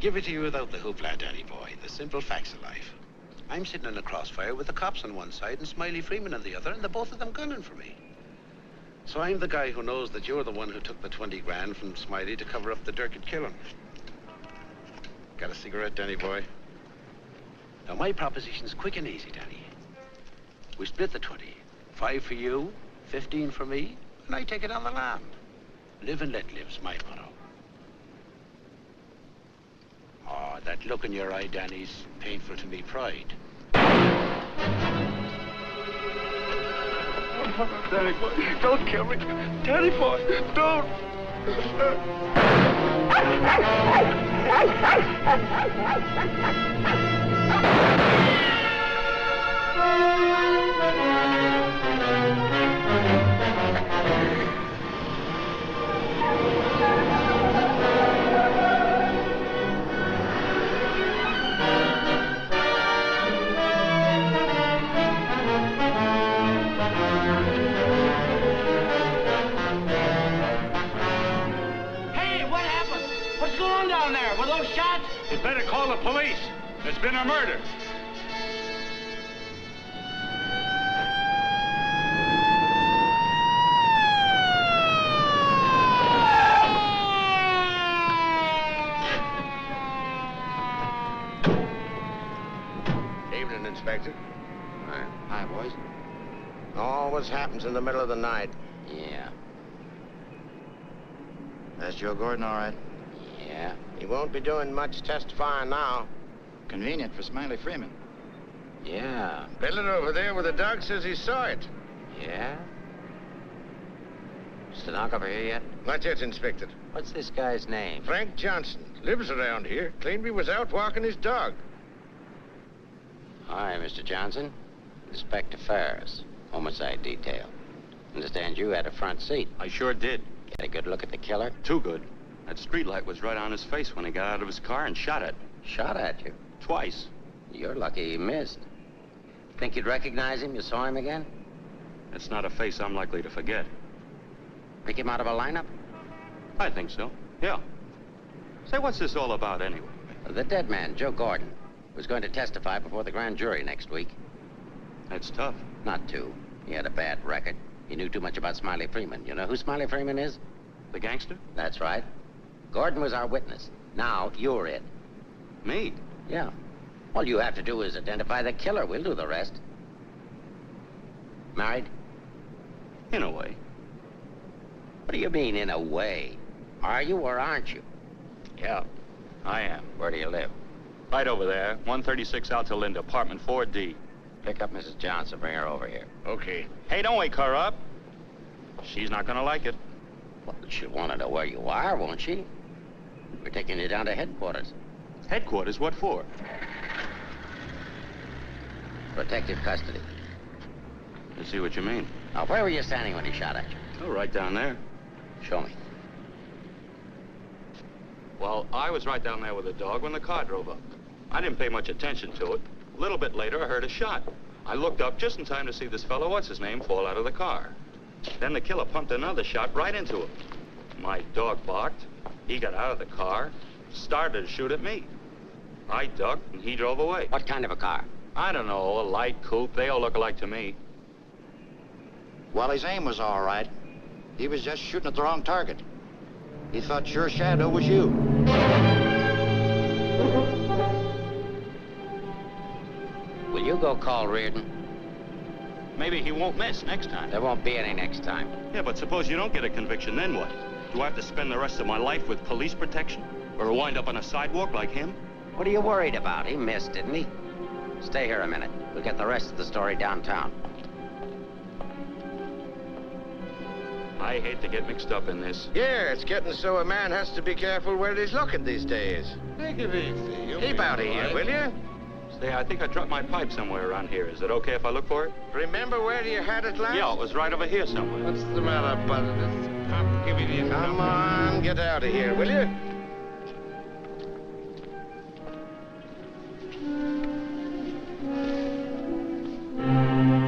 give it to you without the hoopla, Danny boy. The simple facts of life. I'm sitting in a crossfire with the cops on one side and Smiley Freeman on the other, and the both of them gunning for me. So I'm the guy who knows that you're the one who took the 20 grand from Smiley to cover up the Durkett killing. Got a cigarette, Danny boy? Now, my proposition's quick and easy, Danny. We split the 20. 5 for you, 15 for me, and I take it on the lam. Live and let live's my motto. Oh, that look in your eye, Danny's painful to me pride. Danny boy, don't kill me. Danny boy, don't. You'd better call the police. There's been a murder. Evening, Inspector. Hi, boys. Always happens in the middle of the night. Yeah. That's Joe Gordon, all right. Yeah. He won't be doing much testifying now. Convenient for Smiley Freeman. Yeah. Peddler over there with the dog says he saw it. Yeah? Stenographer here yet? Not yet, Inspector. What's this guy's name? Frank Johnson. Lives around here. Claimed he was out walking his dog. Hi, Mr. Johnson. Inspector Ferris, homicide detail. Understand you had a front seat. I sure did. Get a good look at the killer? Too good. That streetlight was right on his face when he got out of his car and shot it. Shot at you? Twice. You're lucky he missed. Think you'd recognize him? You saw him again? It's not a face I'm likely to forget. Pick him out of a lineup? I think so, yeah. Say, what's this all about anyway? The dead man, Joe Gordon, was going to testify before the grand jury next week. That's tough. Not too. He had a bad record. He knew too much about Smiley Freeman. You know who Smiley Freeman is? The gangster? That's right. Gordon was our witness. Now, you're it. Me? Yeah. All you have to do is identify the killer. We'll do the rest. Married? In a way. What do you mean, in a way? Are you or aren't you? Yeah, I am. Where do you live? Right over there, 136 Alta Linda, apartment 4D. Pick up Mrs. Johnson. Bring her over here. Okay. Hey, don't wake her up. She's not gonna like it. Well, she'll want to know where you are, won't she? We're taking you down to headquarters. Headquarters? What for? Protective custody. I see what you mean. Now, where were you standing when he shot at you? Oh, right down there. Show me. Well, I was right down there with the dog when the car drove up. I didn't pay much attention to it. A little bit later, I heard a shot. I looked up just in time to see this fellow, what's-his-name, fall out of the car. Then the killer pumped another shot right into him. My dog barked. He got out of the car, started to shoot at me. I ducked, and he drove away. What kind of a car? I don't know, a light coupe. They all look alike to me. Well, his aim was all right. He was just shooting at the wrong target. He thought your shadow was you. Will you go call Sheridan? Maybe he won't miss next time. There won't be any next time. Yeah, but suppose you don't get a conviction, then what? Do I have to spend the rest of my life with police protection? Or wind up on a sidewalk like him? What are you worried about? He missed, didn't he? Stay here a minute. We'll get the rest of the story downtown. I hate to get mixed up in this. Yeah, it's getting so a man has to be careful where he's looking these days. Take it easy. Keep out of here, will you? Say, I think I dropped my pipe somewhere around here. Is it okay if I look for it? Remember where you had it last? Yeah, it was right over here somewhere. What's the matter, bud? This cop giving you Come on, get out of here, will you?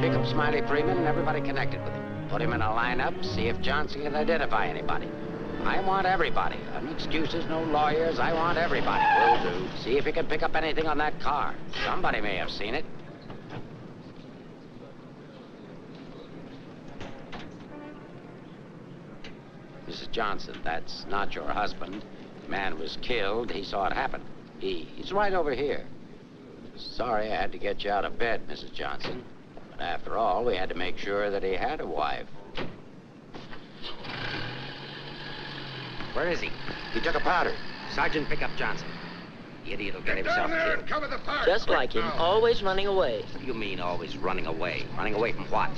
Pick up Smiley Freeman and everybody connected with him. Put him in a lineup, see if Johnson can identify anybody. I want everybody. No excuses, no lawyers. I want everybody. Will do. See if you can pick up anything on that car. Somebody may have seen it. Mrs. Johnson, that's not your husband. The man was killed. He saw it happen. He's right over here. Sorry I had to get you out of bed, Mrs. Johnson. But after all, we had to make sure that he had a wife. Where is he? He took a powder. Sergeant, pick up Johnson. The idiot will get himself killed. Cover the fire. Just like him, always running away. What do you mean always running away? Running away from what?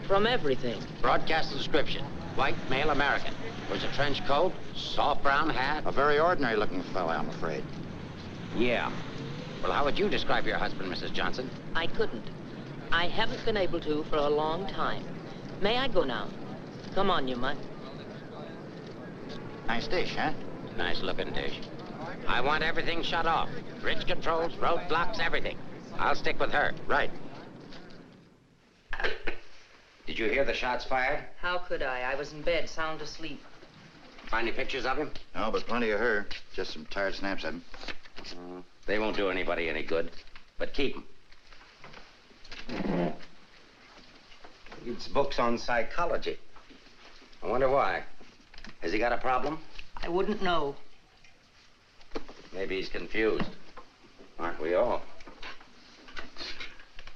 From everything. Broadcast description. White, male American. Wears a trench coat, soft brown hat. A very ordinary-looking fellow, I'm afraid. Yeah. Well, how would you describe your husband, Mrs. Johnson? I couldn't. I haven't been able to for a long time. May I go now? Come on, you mutt. Nice dish, huh? Nice looking dish. I want everything shut off. Bridge controls, roadblocks, everything. I'll stick with her. Right. Did you hear the shots fired? How could I? I was in bed, sound asleep. Find any pictures of him? No, but plenty of her. Just some tired snaps of him. They won't do anybody any good. But keep them. Reads books on psychology. I wonder why. Has he got a problem? I wouldn't know. Maybe he's confused. Aren't we all?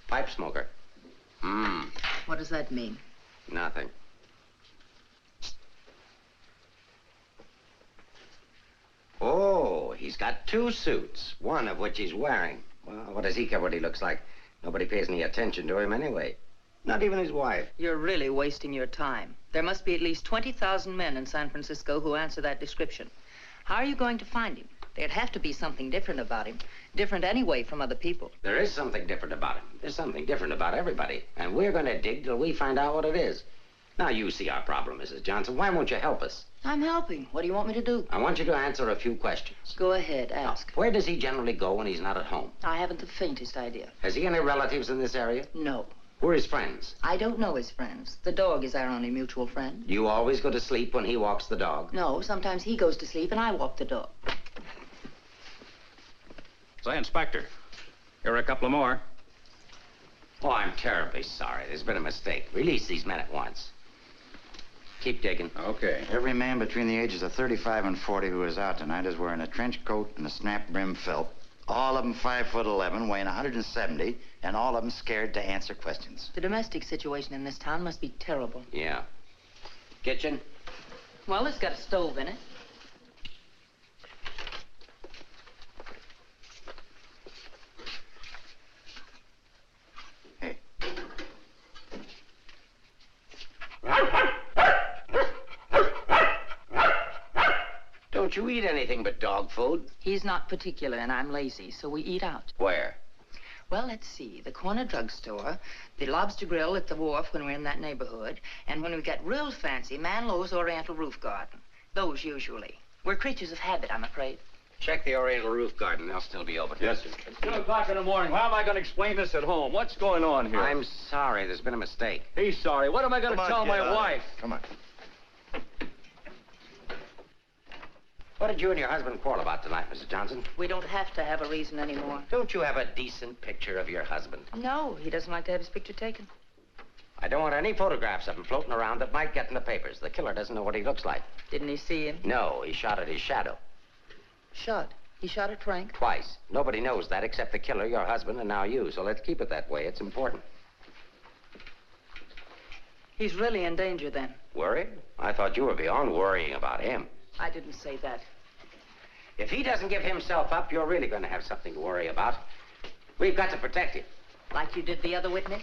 Pipe smoker. What does that mean? Nothing. Oh, he's got 2 suits, one of which he's wearing. Well, what does he care what he looks like? Nobody pays any attention to him anyway. Not even his wife. You're really wasting your time. There must be at least 20,000 men in San Francisco who answer that description. How are you going to find him? There'd have to be something different about him. Different anyway from other people. There is something different about him. There's something different about everybody. And we're going to dig till we find out what it is. Now, you see our problem, Mrs. Johnson. Why won't you help us? I'm helping. What do you want me to do? I want you to answer a few questions. Go ahead, ask. Now, where does he generally go when he's not at home? I haven't the faintest idea. Has he any relatives in this area? No. Who are his friends? I don't know his friends. The dog is our only mutual friend. Do you always go to sleep when he walks the dog? No, sometimes he goes to sleep and I walk the dog. Say, Inspector, here are a couple of more. Oh, I'm terribly sorry. There's been a mistake. Release these men at once. Keep digging. Okay. Every man between the ages of 35 and 40 who is out tonight is wearing a trench coat and a snap-brim felt. All of them 5'11", weighing 170, and all of them scared to answer questions. The domestic situation in this town must be terrible. Yeah. Kitchen? Well, it's got a stove in it. Hey. Don't you eat anything but dog food? He's not particular and I'm lazy, so we eat out. Where? Well, let's see. The corner drugstore, the lobster grill at the wharf when we're in that neighborhood, and when we get real fancy, Manlow's Oriental Roof Garden. Those usually. We're creatures of habit, I'm afraid. Check the Oriental Roof Garden. They'll still be open. Yes, sir. It's 2 o'clock in the morning. How am I going to explain this at home? What's going on here? I'm sorry. There's been a mistake. He's sorry. What am I going to tell my wife? Come on. What did you and your husband quarrel about tonight, Mrs. Johnson? We don't have to have a reason anymore. Don't you have a decent picture of your husband? No, he doesn't like to have his picture taken. I don't want any photographs of him floating around that might get in the papers. The killer doesn't know what he looks like. Didn't he see him? No, he shot at his shadow. Shot. He shot at Frank? Twice. Nobody knows that except the killer, your husband, and now you. So let's keep it that way. It's important. He's really in danger then. Worried? I thought you were beyond worrying about him. I didn't say that. If he doesn't give himself up, you're really going to have something to worry about. We've got to protect him. Like you did the other witness?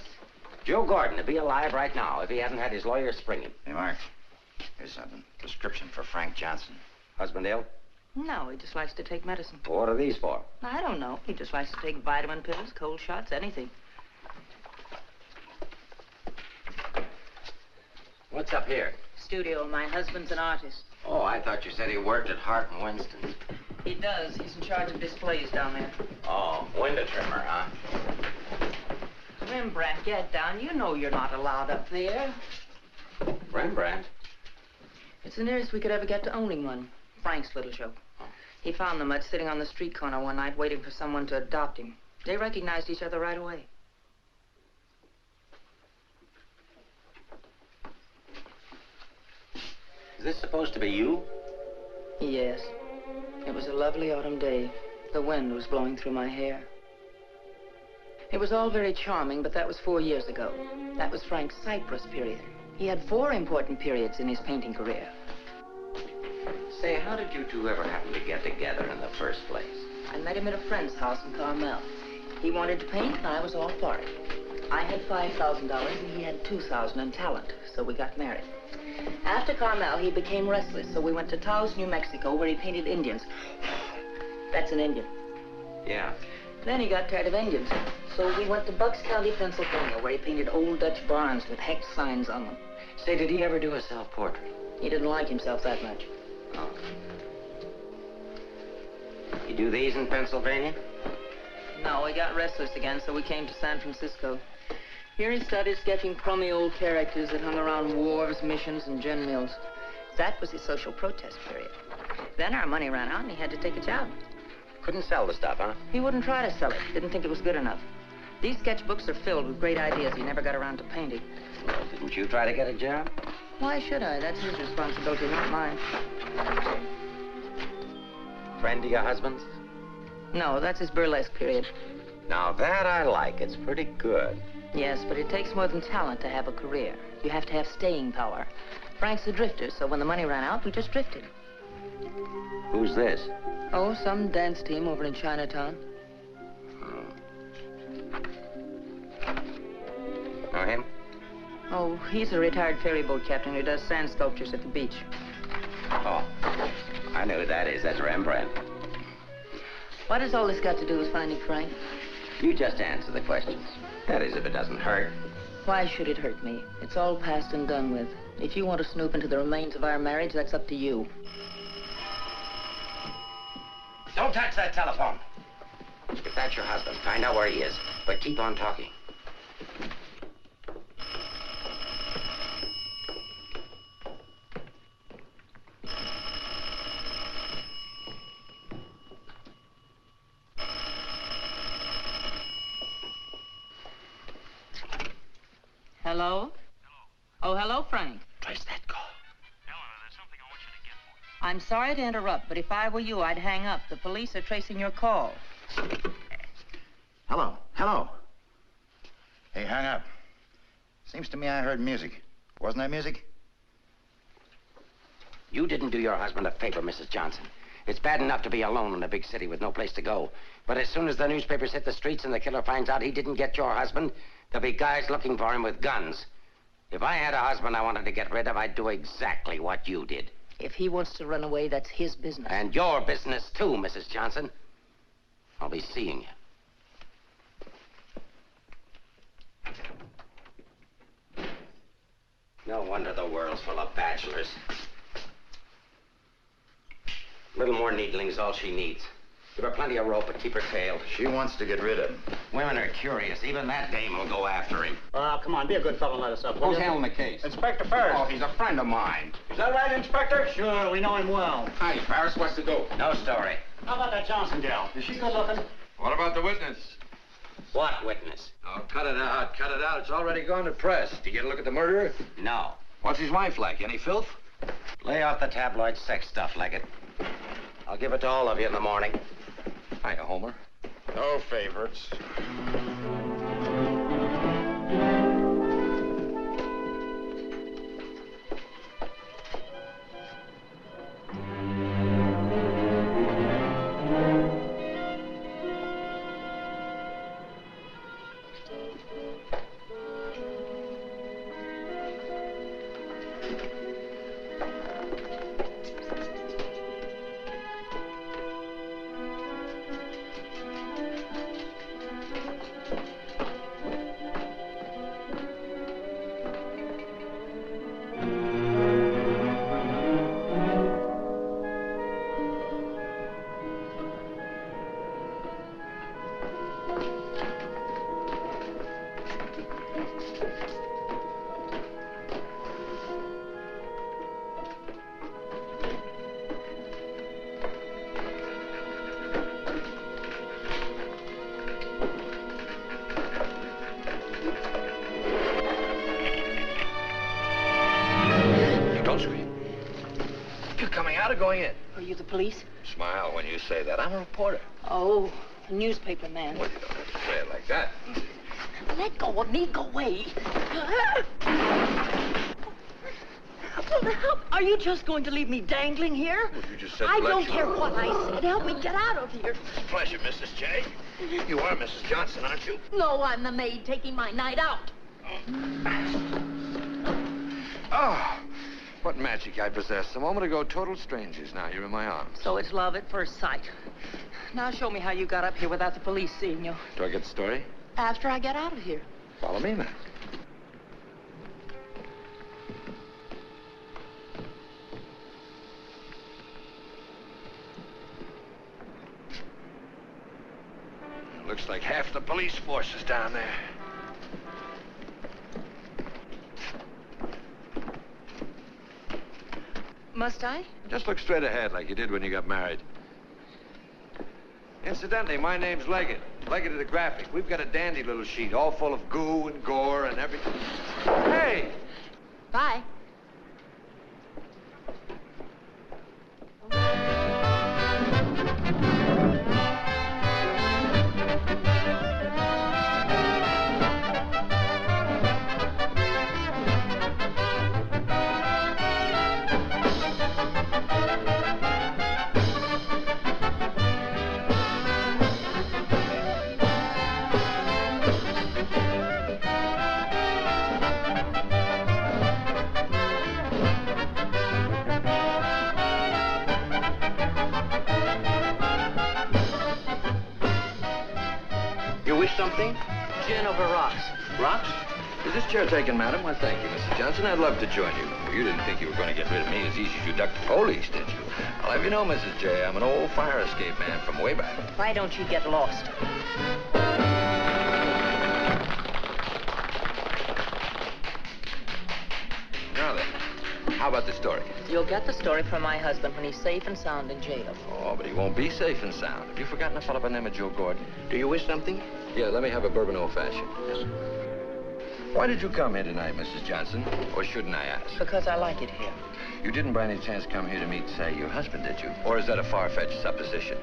Joe Gordon would be alive right now if he hadn't had his lawyer spring him. Hey, Mark. Here's something. Prescription for Frank Johnson. Husband ill? No, he just likes to take medicine. What are these for? I don't know. He just likes to take vitamin pills, cold shots, anything. What's up here? Studio. My husband's an artist. Oh, I thought you said he worked at Hart and Winston's. He does. He's in charge of displays down there. Oh, window trimmer, huh? Rembrandt, get down. You know you're not allowed up there. Rembrandt? It's the nearest we could ever get to owning one. Frank's little show. He found the mutt sitting on the street corner one night waiting for someone to adopt him. They recognized each other right away. Is this supposed to be you? Yes. It was a lovely autumn day. The wind was blowing through my hair. It was all very charming, but that was 4 years ago. That was Frank's Cyprus period. He had 4 important periods in his painting career. Say, how did you two ever happen to get together in the first place? I met him at a friend's house in Carmel. He wanted to paint, and I was all for it. I had $5,000, and he had $2,000 in talent, so we got married. After Carmel, he became restless, so we went to Taos, New Mexico, where he painted Indians. That's an Indian. Yeah. Then he got tired of Indians, so we went to Bucks County, Pennsylvania, where he painted old Dutch barns with hex signs on them. Say, did he ever do a self-portrait? He didn't like himself that much. Oh. You do these in Pennsylvania? No, he got restless again, so we came to San Francisco. Here he started sketching crummy old characters that hung around wharves, missions, and gin mills. That was his social protest period. Then our money ran out, and he had to take a job. Couldn't sell the stuff, huh? He wouldn't try to sell it. Didn't think it was good enough. These sketchbooks are filled with great ideas he never got around to painting. Well, didn't you try to get a job? Why should I? That's his responsibility, not mine. Friend of your husband's? No, that's his burlesque period. Now that I like. It's pretty good. Yes, but it takes more than talent to have a career. You have to have staying power. Frank's a drifter, so when the money ran out, we just drifted. Who's this? Oh, some dance team over in Chinatown. Know him? Oh, he's a retired ferry boat captain who does sand sculptures at the beach. Oh, I know who that is. That's Rembrandt. What has all this got to do with finding Frank? You just answer the questions. That is, if it doesn't hurt. Why should it hurt me? It's all past and done with. If you want to snoop into the remains of our marriage, that's up to you. Don't touch that telephone. If that's your husband, find out where he is. But keep on talking. Hello? Oh, hello, Frank. Trace that call. Eleanor, there's something I want you to get for me. I'm sorry to interrupt, but if I were you, I'd hang up. The police are tracing your call. Hello. Hello. Hey, hung up. Seems to me I heard music. Wasn't that music? You didn't do your husband a favor, Mrs. Johnson. It's bad enough to be alone in a big city with no place to go. But as soon as the newspapers hit the streets and the killer finds out he didn't get your husband, there'll be guys looking for him with guns. If I had a husband I wanted to get rid of, I'd do exactly what you did. If he wants to run away, that's his business. And your business, too, Mrs. Johnson. I'll be seeing you. No wonder the world's full of bachelors. A little more needling's all she needs. Give her plenty of rope, but keep her tailed. She wants to get rid of him. Women are curious. Even that dame will go after him. Come on, be a good fellow and let us up. will Who's you? handling the case? Inspector Ferris. Oh, he's a friend of mine. Is that right, Inspector? Sure, we know him well. Hi, Paris. What's the dope? No story. How about that Johnson gal? Is she good looking? What about the witness? What witness? Oh, cut it out. Cut it out. It's already gone to press. Did you get a look at the murderer? No. What's his wife like? Any filth? Lay off the tabloid sex stuff, Leggett. I'll give it to all of you in the morning. Hiya, Homer. No favorites. going in. Are you the police? Smile when you say that. I'm a reporter. Oh, a newspaper man. Well, you don't have to say it like that. Let go of me. Go away. Are you just going to leave me dangling here? Well, you just said I bless don't you. care what I said. Help me get out of here. Pleasure, Mrs. J. You are Mrs. Johnson, aren't you? No, I'm the maid taking my night out. Oh, what magic I possess. A moment ago, total strangers. Now you're in my arms. So it's love at first sight. Now show me how you got up here without the police seeing you. Do I get the story? After I get out of here. Follow me, then. Looks like half the police force is down there. Must I? Just look straight ahead like you did when you got married. Incidentally, my name's Leggett. Leggett of the Graphic. We've got a dandy little sheet, all full of goo and gore and everything. Hey! Bye. Something? Gin over rocks. Rocks? Is this chair taken, madam? Well, thank you, Mrs. Johnson. I'd love to join you. You didn't think you were going to get rid of me as easy as you ducked the police, did you? I'll have you know, Mrs. J, I'm an old fire escape man from way back. Why don't you get lost? Now then, how about the story? You'll get the story from my husband when he's safe and sound in jail. Oh, but he won't be safe and sound. Have you forgotten a fellow by the name of Joe Gordon? Do you wish something? Yeah, let me have a bourbon old-fashioned. Why did you come here tonight, Mrs. Johnson? Or shouldn't I ask? Because I like it here. You didn't by any chance come here to meet, say, your husband, did you? Or is that a far-fetched supposition?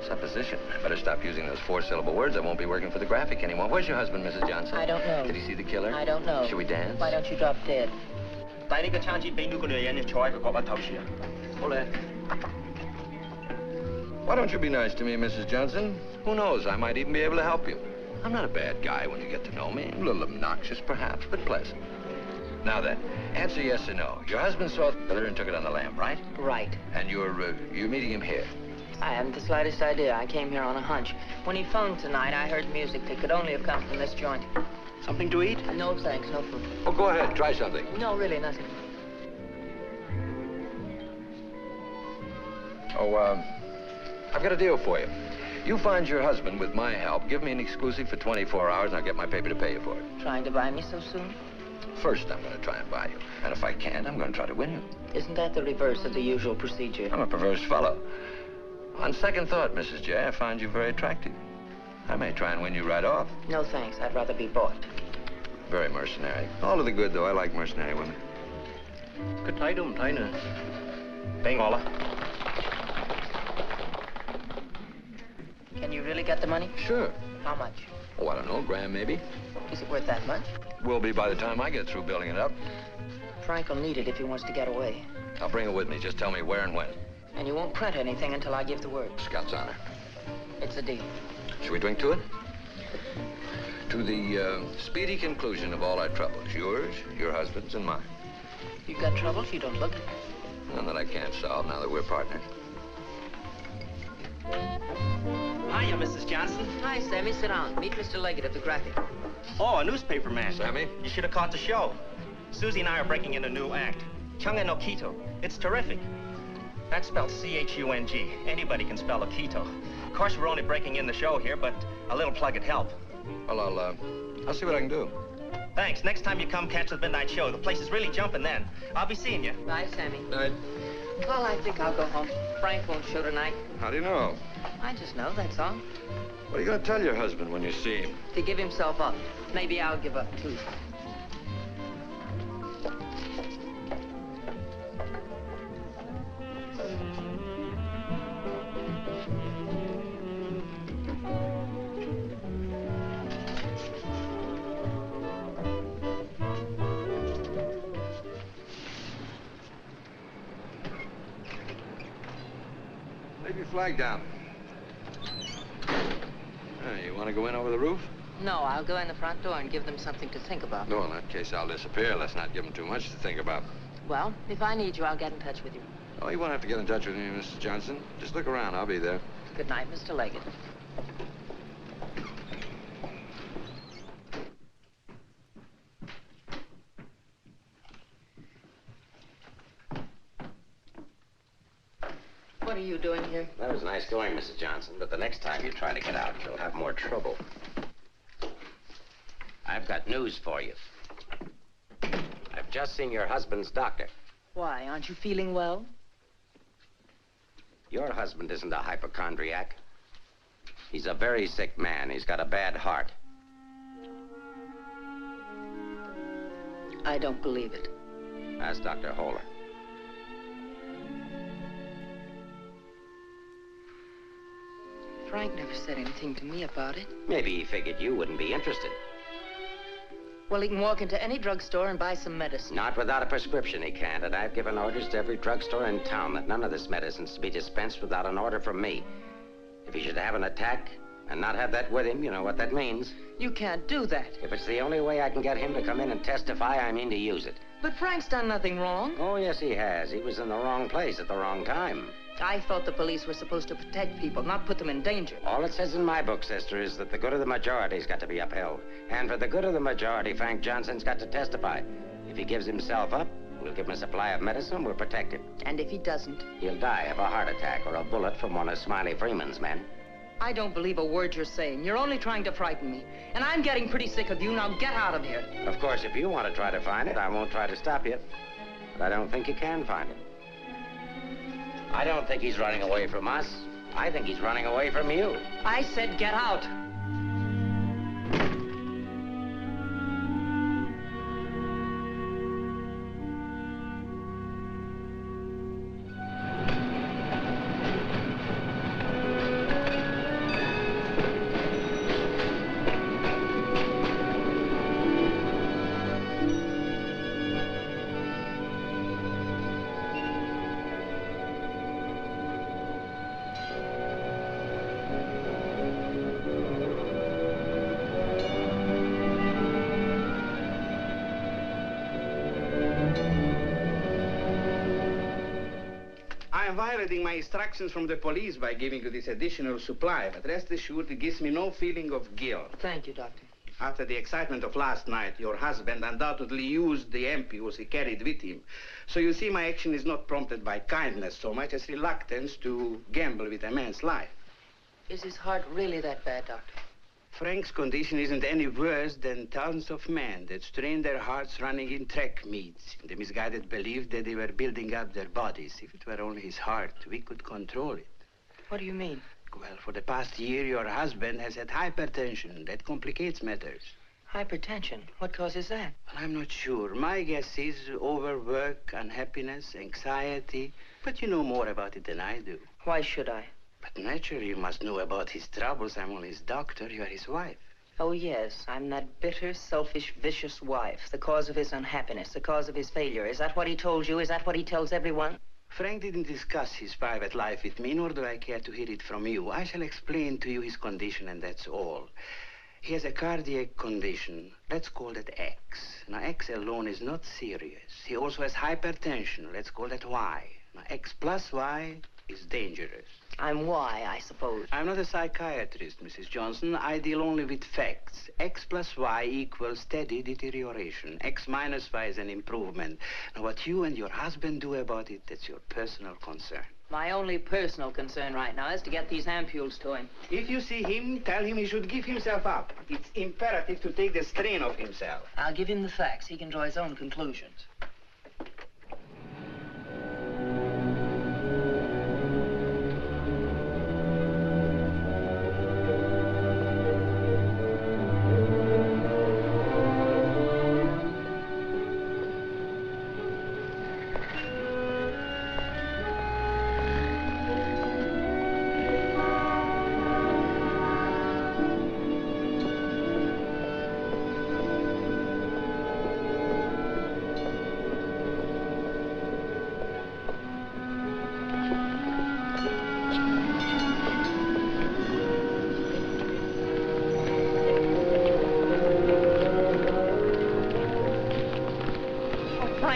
Supposition? I better stop using those four-syllable words. I won't be working for the Graphic anymore. Where's your husband, Mrs. Johnson? I don't know. Did he see the killer? I don't know. Should we dance? Why don't you drop dead? 帶呢個餐紙俾呢個女人坐喺個角落頭處啊！好咧。 Why don't you be nice to me, Mrs. Johnson? Who knows? I might even be able to help you. I'm not a bad guy when you get to know me. A little obnoxious, perhaps, but pleasant. Now then, answer yes or no. Your husband saw the killer and took it on the lam, right? Right. And you're meeting him here? I haven't the slightest idea. I came here on a hunch. When he phoned tonight, I heard music that could only have come from this joint. Something to eat? No, thanks. No food. Oh, go ahead. Try something. No, really, nothing. Oh, I've got a deal for you. You find your husband with my help, give me an exclusive for 24 hours, and I'll get my paper to pay you for it. Trying to buy me so soon? First, I'm going to try and buy you. And if I can't, I'm going to try to win you. Isn't that the reverse of the usual procedure? I'm a perverse fellow. On second thought, Mrs. J, I find you very attractive. I may try and win you right off. No, thanks. I'd rather be bought. Very mercenary. All to the good, though. I like mercenary women. 佢睇都唔睇呢？俾我啦。 Can you really get the money? Sure. How much? Oh, I don't know, grand maybe. Is it worth that much? Will be by the time I get through building it up. Frank will need it if he wants to get away. I'll bring it with me. Just tell me where and when. And you won't print anything until I give the word. Scout's honor. It's a deal. Should we drink to it? To the speedy conclusion of all our troubles. Yours, your husband's, and mine. You've got troubles? You don't look it. None that I can't solve now that we're partners. Hiya, Mrs. Johnson. Hi, Sammy. Sit down. Meet Mr. Leggett of the Graphic. Oh, a newspaper man. Sammy? You should have caught the show. Susie and I are breaking in a new act. Chung and Okito. It's terrific. That's spelled C-H-U-N-G. Anybody can spell Okito. Of course, we're only breaking in the show here, but a little plug would help. Well, I'll see what I can do. Thanks. Next time you come, catch the midnight show. The place is really jumping then. I'll be seeing you. Bye, Sammy. Night. Well, I think I'll go home. Frank won't show tonight. How do you know? I just know, that's all. What are you going to tell your husband when you see him? To give himself up. Maybe I'll give up, too. flag down. You want to go in over the roof? No, I'll go in the front door and give them something to think about. No, in that case, I'll disappear. Let's not give them too much to think about. Well, if I need you, I'll get in touch with you. Oh, you won't have to get in touch with me, Mrs. Johnson. Just look around. I'll be there. Good night, Mr. Leggett. What are you doing here? That was nice going, Mrs. Johnson, but the next time you try to get out, you'll have more trouble. I've got news for you. I've just seen your husband's doctor. Why, aren't you feeling well? Your husband isn't a hypochondriac. He's a very sick man. He's got a bad heart. I don't believe it. Ask Dr. Holler. Frank never said anything to me about it. Maybe he figured you wouldn't be interested. Well, he can walk into any drugstore and buy some medicine. Not without a prescription, he can't. And I've given orders to every drugstore in town that none of this medicine's to be dispensed without an order from me. If he should have an attack and not have that with him, you know what that means. You can't do that. If it's the only way I can get him to come in and testify, I mean to use it. But Frank's done nothing wrong. Oh, yes, he has. He was in the wrong place at the wrong time. I thought the police were supposed to protect people, not put them in danger. All it says in my book, sister, is that the good of the majority's got to be upheld. And for the good of the majority, Frank Johnson's got to testify. If he gives himself up, we'll give him a supply of medicine, we'll protect him. And if he doesn't? He'll die of a heart attack or a bullet from one of Smiley Freeman's men. I don't believe a word you're saying. You're only trying to frighten me. And I'm getting pretty sick of you. Now get out of here. Of course, if you want to try to find it, I won't try to stop you. But I don't think you can find it. I don't think he's running away from us. I think he's running away from you. I said get out. I am violating my instructions from the police by giving you this additional supply, but rest assured it gives me no feeling of guilt. Thank you, Doctor. After the excitement of last night, your husband undoubtedly used the ampules he carried with him. So you see, my action is not prompted by kindness so much as reluctance to gamble with a man's life. Is his heart really that bad, Doctor? Frank's condition isn't any worse than thousands of men that strain their hearts running in track meets in the misguided belief that they were building up their bodies. If it were only his heart, we could control it. What do you mean? Well, for the past year, your husband has had hypertension. That complicates matters. Hypertension? What causes that? Well, I'm not sure. My guess is overwork, unhappiness, anxiety. But you know more about it than I do. Why should I? But naturally, you must know about his troubles. I'm only his doctor. You are his wife. Oh, yes. I'm that bitter, selfish, vicious wife. The cause of his unhappiness, the cause of his failure. Is that what he told you? Is that what he tells everyone? Frank didn't discuss his private life with me, nor do I care to hear it from you. I shall explain to you his condition, and that's all. He has a cardiac condition. Let's call that X. Now, X alone is not serious. He also has hypertension. Let's call that Y. Now, X plus Y is dangerous. I'm Y, I suppose. I'm not a psychiatrist, Mrs. Johnson. I deal only with facts. X plus Y equals steady deterioration. X minus Y is an improvement. Now, what you and your husband do about it, that's your personal concern. My only personal concern right now is to get these ampules to him. If you see him, tell him he should give himself up. It's imperative to take the strain off himself. I'll give him the facts. He can draw his own conclusions.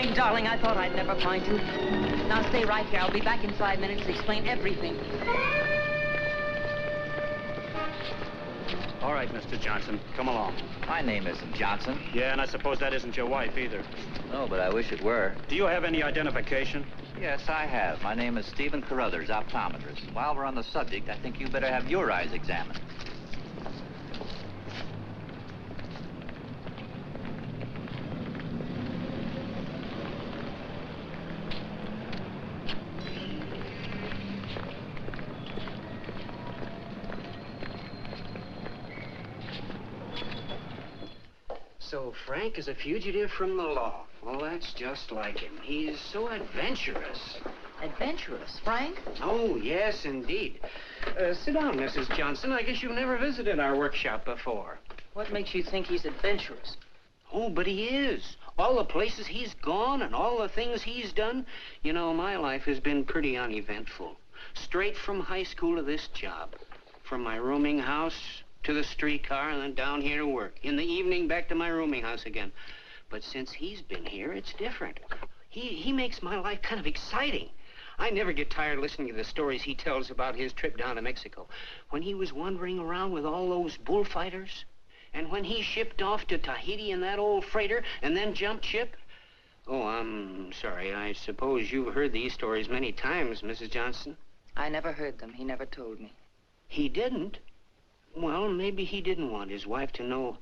Frank, darling, I thought I'd never find you. Now stay right here. I'll be back in 5 minutes to explain everything. All right, Mr. Johnson, come along. My name isn't Johnson. Yeah, and I suppose that isn't your wife either. No, but I wish it were. Do you have any identification? Yes, I have. My name is Stephen Carruthers, optometrist. While we're on the subject, I think you better have your eyes examined. So Frank is a fugitive from the law. Well, that's just like him. He's so adventurous. Adventurous? Frank? Oh, yes, indeed. Sit down, Mrs. Johnson. I guess you've never visited our workshop before. What makes you think he's adventurous? Oh, but he is. All the places he's gone and all the things he's done. You know, my life has been pretty uneventful. Straight from high school to this job. From my rooming house to the streetcar and then down here to work. In the evening, back to my rooming house again. But since he's been here, it's different. He makes my life kind of exciting. I never get tired listening to the stories he tells about his trip down to Mexico. When he was wandering around with all those bullfighters. And when he shipped off to Tahiti in that old freighter and then jumped ship. Oh, I'm sorry. I suppose you've heard these stories many times, Mrs. Johnson. I never heard them. He never told me. He didn't? Well, maybe he didn't want his wife to know.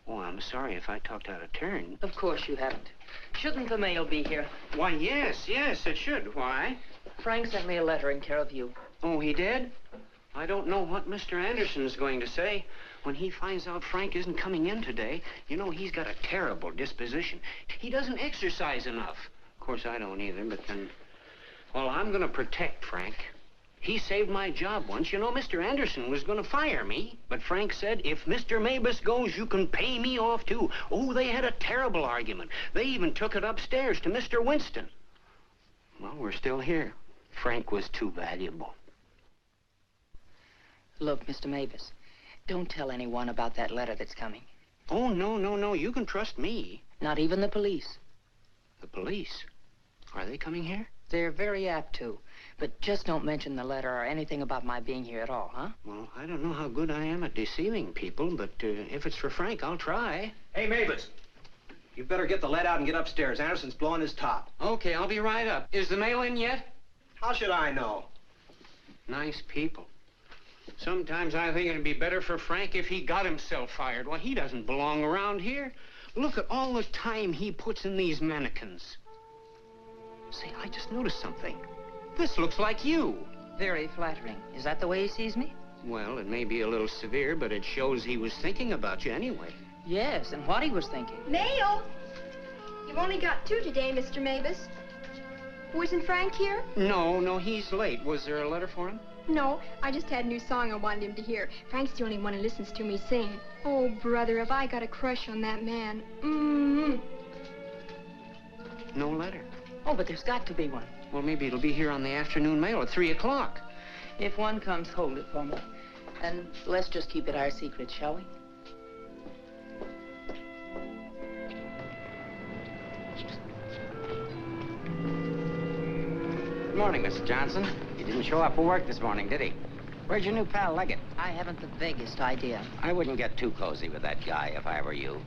Oh, I'm sorry if I talked out of turn. Of course you haven't. Shouldn't the mail be here? Why, yes, it should. Why? Frank sent me a letter in care of you. Oh, he did? I don't know what Mr. Anderson's going to say. When he finds out Frank isn't coming in today, you know, he's got a terrible disposition. He doesn't exercise enough. Of course, I don't either, but then... Well, I'm going to protect Frank. He saved my job once. You know, Mr. Anderson was going to fire me. But Frank said, if Mr. Mabus goes, you can pay me off, too. Oh, they had a terrible argument. They even took it upstairs to Mr. Winston. Well, we're still here. Frank was too valuable. Look, Mr. Mabus, don't tell anyone about that letter that's coming. Oh, no. You can trust me. Not even the police. The police? Are they coming here? They're very apt to. But just don't mention the letter or anything about my being here at all, huh? Well, I don't know how good I am at deceiving people, but if it's for Frank, I'll try. Hey, Mavis, you better get the lead out and get upstairs. Anderson's blowing his top. Okay, I'll be right up. Is the mail in yet? How should I know? Nice people. Sometimes I think it'd be better for Frank if he got himself fired. Well, he doesn't belong around here. Look at all the time he puts in these mannequins. Say, I just noticed something. This looks like you. Very flattering. Is that the way he sees me? Well, it may be a little severe, but it shows he was thinking about you anyway. Yes, and what he was thinking. Mail? You've only got 2 today, Mr. Mabus. Wasn't Frank here? No, he's late. Was there a letter for him? No, I just had a new song I wanted him to hear. Frank's the only one who listens to me sing. Oh, brother, have I got a crush on that man. No letter. Oh, but there's got to be one. Well, maybe it'll be here on the afternoon mail at 3 o'clock. If one comes, hold it for me. And let's just keep it our secret, shall we? Good morning, Mrs. Johnson. He didn't show up for work this morning, did he? Where's your new pal, Leggett? I haven't the vaguest idea. I wouldn't get too cozy with that guy if I were you.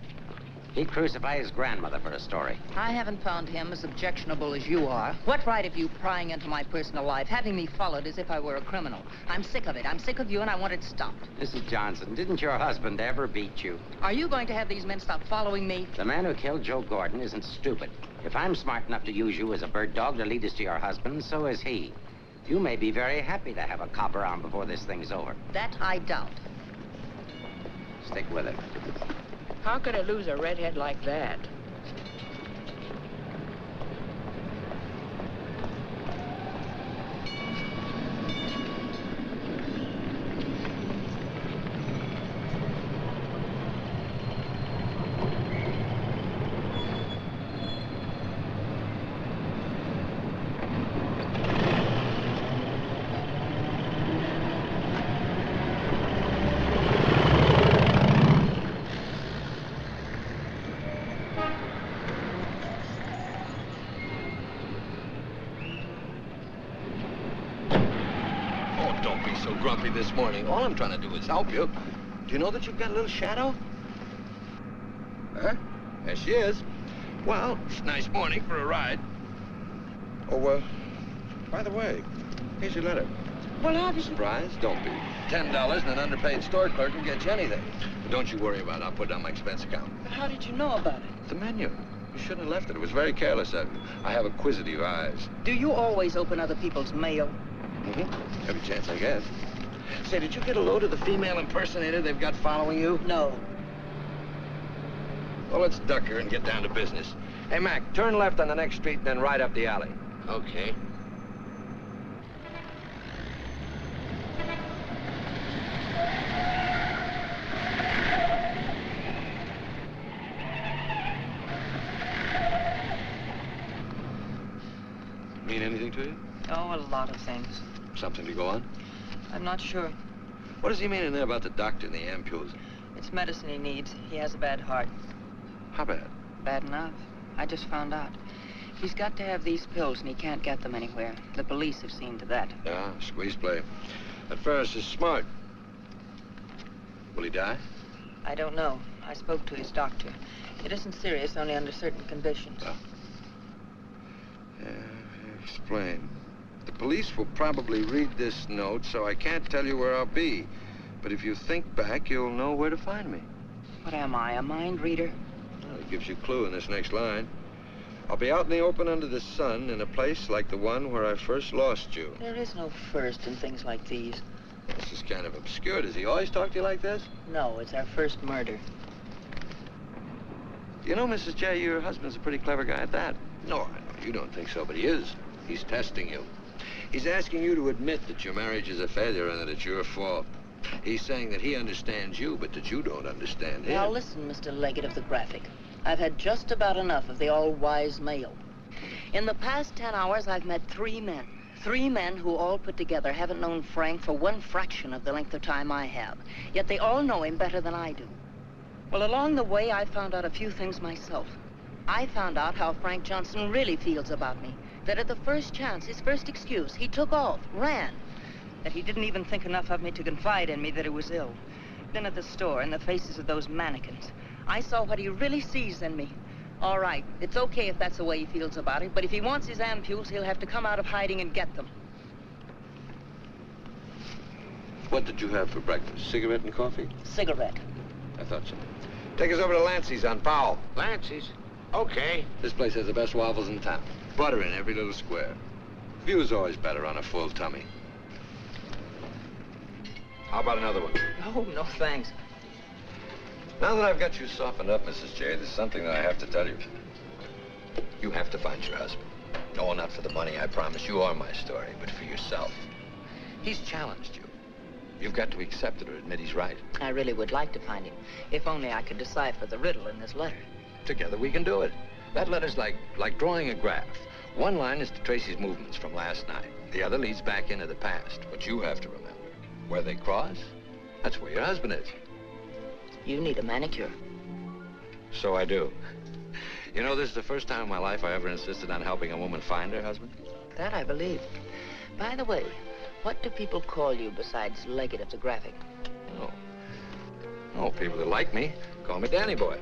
He'd crucify his grandmother for a story. I haven't found him as objectionable as you are. What right have you prying into my personal life, having me followed as if I were a criminal? I'm sick of it. I'm sick of you, and I want it stopped. Mrs. Johnson, didn't your husband ever beat you? Are you going to have these men stop following me? The man who killed Joe Gordon isn't stupid. If I'm smart enough to use you as a bird dog to lead us to your husband, so is he. You may be very happy to have a cop around before this thing's over. That I doubt. Stick with it. How could I lose a redhead like that? grumpy this morning. All I'm trying to do is help you. Do you know that you've got a little shadow? Huh? There she is. Well, it's a nice morning for a ride. Oh, by the way, here's your letter. Well, how did you... Surprise? Don't be. $10 and an underpaid store clerk can get you anything. But don't you worry about it. I'll put it on my expense account. But how did you know about it? The menu. You shouldn't have left it. It was very careless of you. I have acquisitive eyes. Do you always open other people's mail? Mm-hmm. Every chance I get. Say, did you get a load of the female impersonator they've got following you? No. Well, let's duck her and get down to business. Hey, Mac, turn left on the next street and then right up the alley. Okay. Mean anything to you? Oh, a lot of things. Something to go on? I'm not sure. What does he mean in there about the doctor and the ampules? It's medicine he needs. He has a bad heart. How bad? Bad enough. I just found out. He's got to have these pills, and he can't get them anywhere. The police have seen to that. Yeah, squeeze play. That Ferris is smart. Will he die? I don't know. I spoke to his doctor. It isn't serious, only under certain conditions. Oh. Yeah, explain. The police will probably read this note, so I can't tell you where I'll be. But if you think back, you'll know where to find me. What am I, a mind reader? Well, it gives you a clue in this next line. I'll be out in the open under the sun in a place like the one where I first lost you. There is no first in things like these. This is kind of obscure. Does he always talk to you like this? No, it's our first murder. You know, Mrs. J, your husband's a pretty clever guy at that. No, you don't think so, but he is. He's testing you. He's asking you to admit that your marriage is a failure and that it's your fault. He's saying that he understands you, but that you don't understand him. Now listen, Mr. Leggett of the Graphic. I've had just about enough of the all-wise male. In the past 10 hours, I've met 3 men. 3 men who all put together haven't known Frank for 1 fraction of the length of time I have. Yet they all know him better than I do. Well, along the way, I found out a few things myself. I found out how Frank Johnson really feels about me. That at the first chance, his first excuse, he took off, ran. That he didn't even think enough of me to confide in me that he was ill. Then at the store, in the faces of those mannequins, I saw what he really sees in me. All right, it's okay if that's the way he feels about it, but if he wants his ampules, he'll have to come out of hiding and get them. What did you have for breakfast? Cigarette and coffee? Cigarette. I thought so. Take us over to Lancey's on Powell. Lancey's? Okay. This place has the best waffles in town. Butter in every little square. View's always better on a full tummy. How about another one? Oh, no, thanks. Now that I've got you softened up, Mrs. J, there's something that I have to tell you. You have to find your husband. No, not for the money, I promise. You are my story, but for yourself. He's challenged you. You've got to accept it or admit he's right. I really would like to find him, if only I could decipher the riddle in this letter. Together we can do it. That letter's like drawing a graph. One line is to trace his movements from last night. The other leads back into the past. What you have to remember, where they cross, that's where your husband is. You need a manicure. So I do. You know, this is the first time in my life I ever insisted on helping a woman find her husband. That I believe. By the way, what do people call you besides Leggett of the Graphic? Oh, people that like me call me Danny Boy.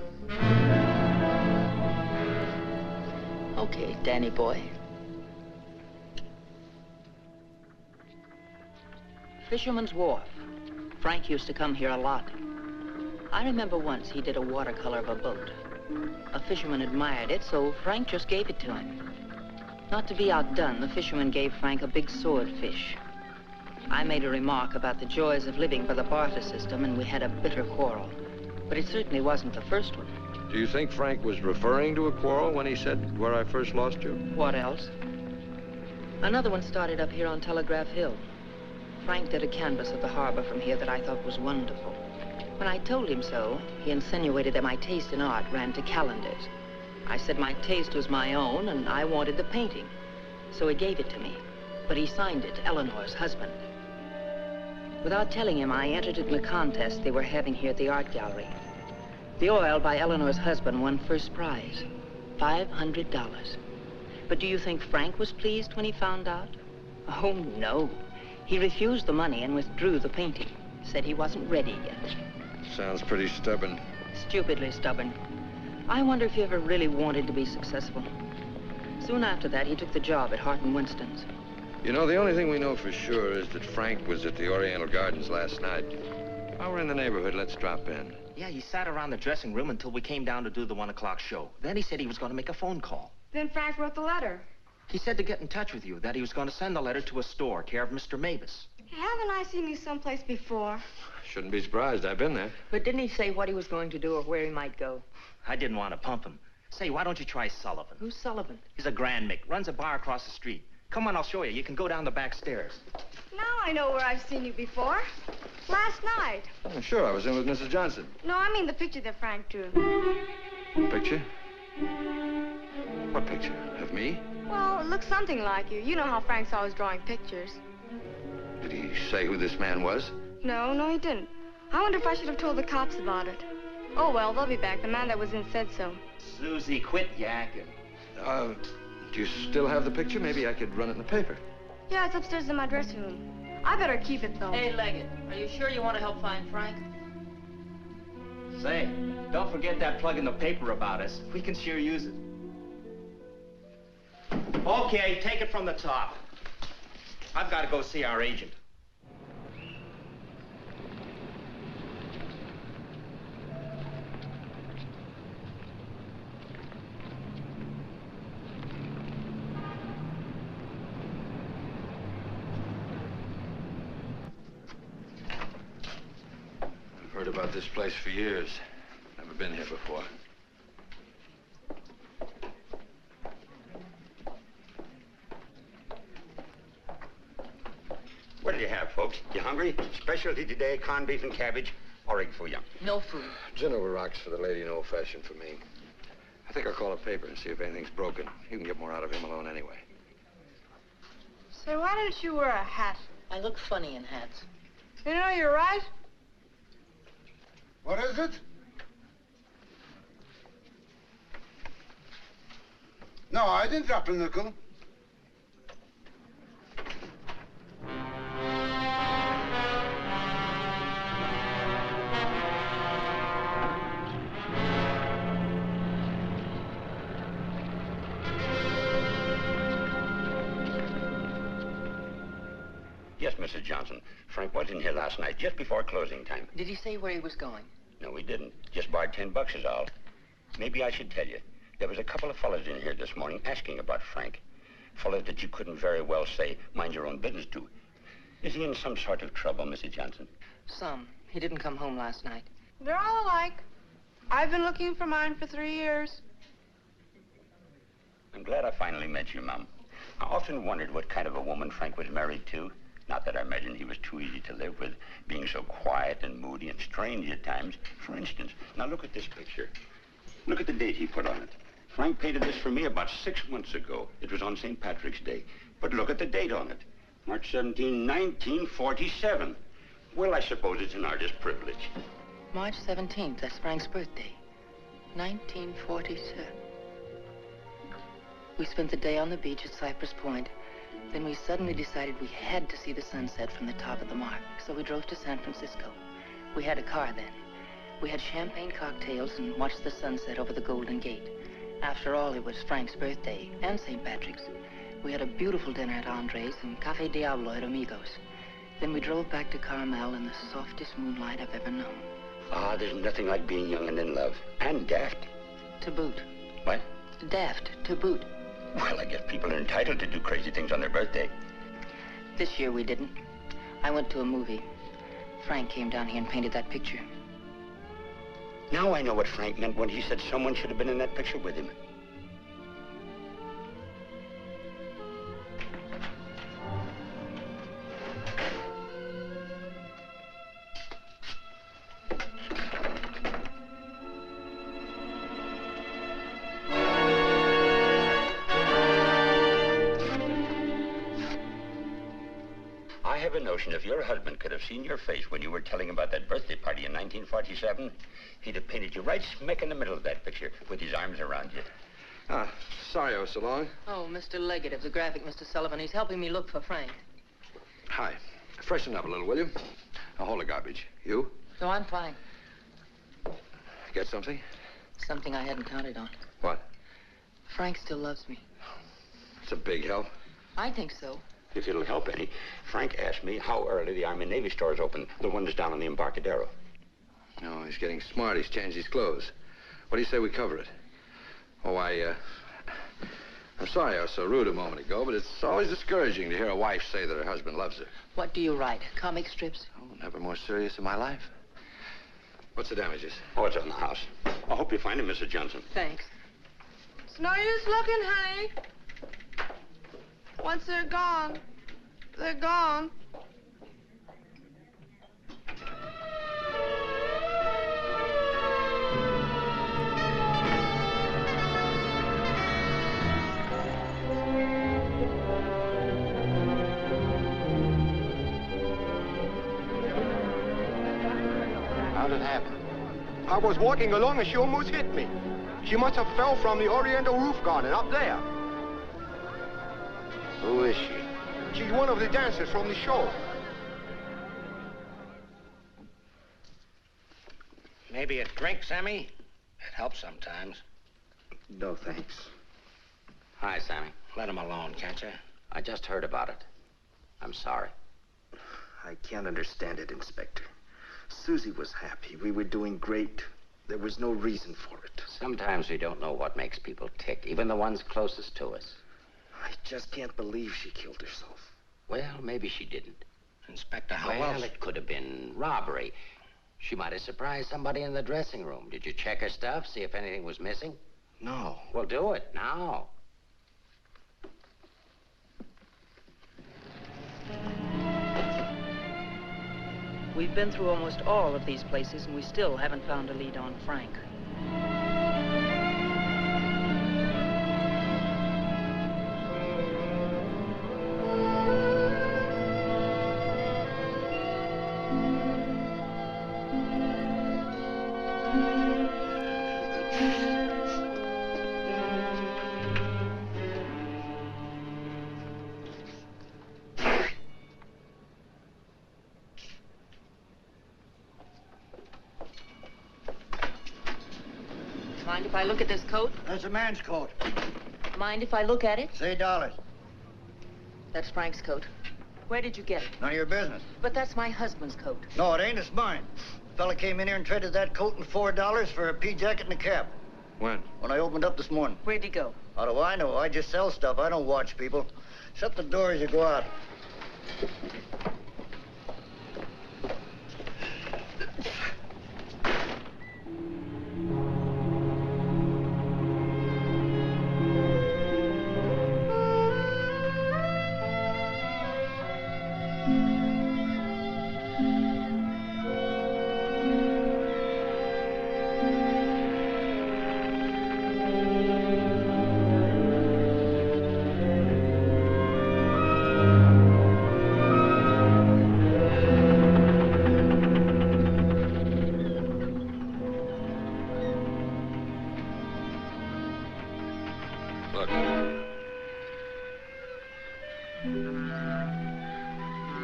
Okay, Danny Boy. Fisherman's Wharf. Frank used to come here a lot. I remember once he did a watercolor of a boat. A fisherman admired it, so Frank just gave it to him. Not to be outdone, the fisherman gave Frank a big swordfish. I made a remark about the joys of living by the barter system, and we had a bitter quarrel. But it certainly wasn't the first one. Do you think Frank was referring to a quarrel when he said, where I first lost you? What else? Another one started up here on Telegraph Hill. Frank did a canvas of the harbor from here that I thought was wonderful. When I told him so, he insinuated that my taste in art ran to calendars. I said my taste was my own, and I wanted the painting. So he gave it to me, but he signed it, Eleanor's husband. Without telling him, I entered it in the contest they were having here at the art gallery. The oil by Eleanor's husband won first prize, $500. But do you think Frank was pleased when he found out? Oh, no. He refused the money and withdrew the painting. Said he wasn't ready yet. Sounds pretty stubborn. Stupidly stubborn. I wonder if he ever really wanted to be successful. Soon after that, he took the job at Hart and Winston's. You know, the only thing we know for sure is that Frank was at the Oriental Gardens last night. While we're in the neighborhood, let's drop in. Yeah, he sat around the dressing room until we came down to do the 1 o'clock show. Then he said he was going to make a phone call. Then Frank wrote the letter. He said to get in touch with you, that he was going to send the letter to a store, care of Mr. Mavis. Haven't I seen you someplace before? Shouldn't be surprised. I've been there. But didn't he say what he was going to do or where he might go? I didn't want to pump him. Say, why don't you try Sullivan? Who's Sullivan? He's a Grand Mick, runs a bar across the street. Come on, I'll show you. You can go down the back stairs. Now I know where I've seen you before. Last night. Oh, sure, I was in with Mrs. Johnson. No, I mean the picture that Frank drew. Picture? What picture? Of me? Well, it looks something like you. You know how Frank's always drawing pictures. Did he say who this man was? No, he didn't. I wonder if I should have told the cops about it. Oh, well, they'll be back. The man that was in said so. Susie, quit yakking. Do you still have the picture? Maybe I could run it in the paper. Yeah, it's upstairs in my dressing room. I better keep it, though. Hey, Leggett, are you sure you want to help find Frank? Say, don't forget that plug in the paper about us. We can sure use it. Okay, take it from the top. I've got to go see our agent. I've heard about this place for years. Never been here before. What do you have, folks? You hungry? Specialty today, corned beef and cabbage, or egg foo young. No food. Gin over rocks for the lady and old-fashioned for me. I think I'll call a paper and see if anything's broken. You can get more out of him alone anyway. Say, why didn't you wear a hat? I look funny in hats. You know, you're right. What is it? No, I didn't drop a nickel. Yes, Mrs. Johnson. Frank was in here last night, just before closing time. Did he say where he was going? No, he didn't. Just borrowed $10 is all. Maybe I should tell you. There was a couple of fellas in here this morning asking about Frank. Fellas that you couldn't very well say, mind your own business to. Is he in some sort of trouble, Mrs. Johnson? Some. He didn't come home last night. They're all alike. I've been looking for mine for 3 years. I'm glad I finally met you, Mom. I often wondered what kind of a woman Frank was married to. Not that I imagined he was too easy to live with, being so quiet and moody and strange at times. For instance, now look at this picture. Look at the date he put on it. Frank painted this for me about 6 months ago. It was on St. Patrick's Day. But look at the date on it. March 17, 1947. Well, I suppose it's an artist's privilege. March 17th, that's Frank's birthday. 1947. We spent the day on the beach at Cypress Point. Then we suddenly decided we had to see the sunset from the top of the mark. So we drove to San Francisco. We had a car then. We had champagne cocktails and watched the sunset over the Golden Gate. After all, it was Frank's birthday and St. Patrick's. We had a beautiful dinner at Andre's and Café Diablo at Amigos. Then we drove back to Carmel in the softest moonlight I've ever known. Ah, there's nothing like being young and in love. And daft. To boot. What? Daft, to boot. Well, I guess people are entitled to do crazy things on their birthday. This year we didn't. I went to a movie. Frank came down here and painted that picture. Now I know what Frank meant when he said someone should have been in that picture with him. I have a notion if your husband could have seen your face when you were telling about that birthday party in 1947, he'd have painted you right smack in the middle of that picture with his arms around you. Sorry I was so long. Oh, Mr. Leggett of the graphic, Mr. Sullivan. He's helping me look for Frank. Hi. Freshen up a little, will you? Now, hold the garbage. You? No, I'm fine. Get something? Something I hadn't counted on. What? Frank still loves me. It's a big help. I think so. If it'll help any, Frank asked me how early the Army and Navy stores open, the one that's down on the Embarcadero. No, he's getting smart. He's changed his clothes. What do you say we cover it? Oh, I'm sorry I was so rude a moment ago, but it's always discouraging to hear a wife say that her husband loves her. What do you write? Comic strips? Oh, never more serious in my life. What's the damages? Oh, it's on the house. I hope you find him, Mrs. Johnson. Thanks. It's no use looking, honey. Once they're gone, they're gone. How'd it happen? I was walking along and she almost hit me. She must have fell from the Oriental roof garden up there. Who is she? She's one of the dancers from the show. Maybe a drink, Sammy? It helps sometimes. No, thanks. Hi, Sammy. Let him alone, can't you? I just heard about it. I'm sorry. I can't understand it, Inspector. Susie was happy. We were doing great. There was no reason for it. Sometimes we don't know what makes people tick, even the ones closest to us. I just can't believe she killed herself. Well, maybe she didn't. Inspector, how Well, else? it could have been robbery. She might have surprised somebody in the dressing room. Did you check her stuff, see if anything was missing? No. Well, do it now. We've been through almost all of these places, and we still haven't found a lead on Frank. Mind if I look at this coat? That's a man's coat. Mind if I look at it? Say dollars. That's Frank's coat. Where did you get it? None of your business. But that's my husband's coat. No, it ain't. It's mine. Fella came in here and traded that coat and $4 for a pea jacket and a cap. When? When I opened up this morning. Where'd he go? How do I know? I just sell stuff. I don't watch people. Shut the door as you go out.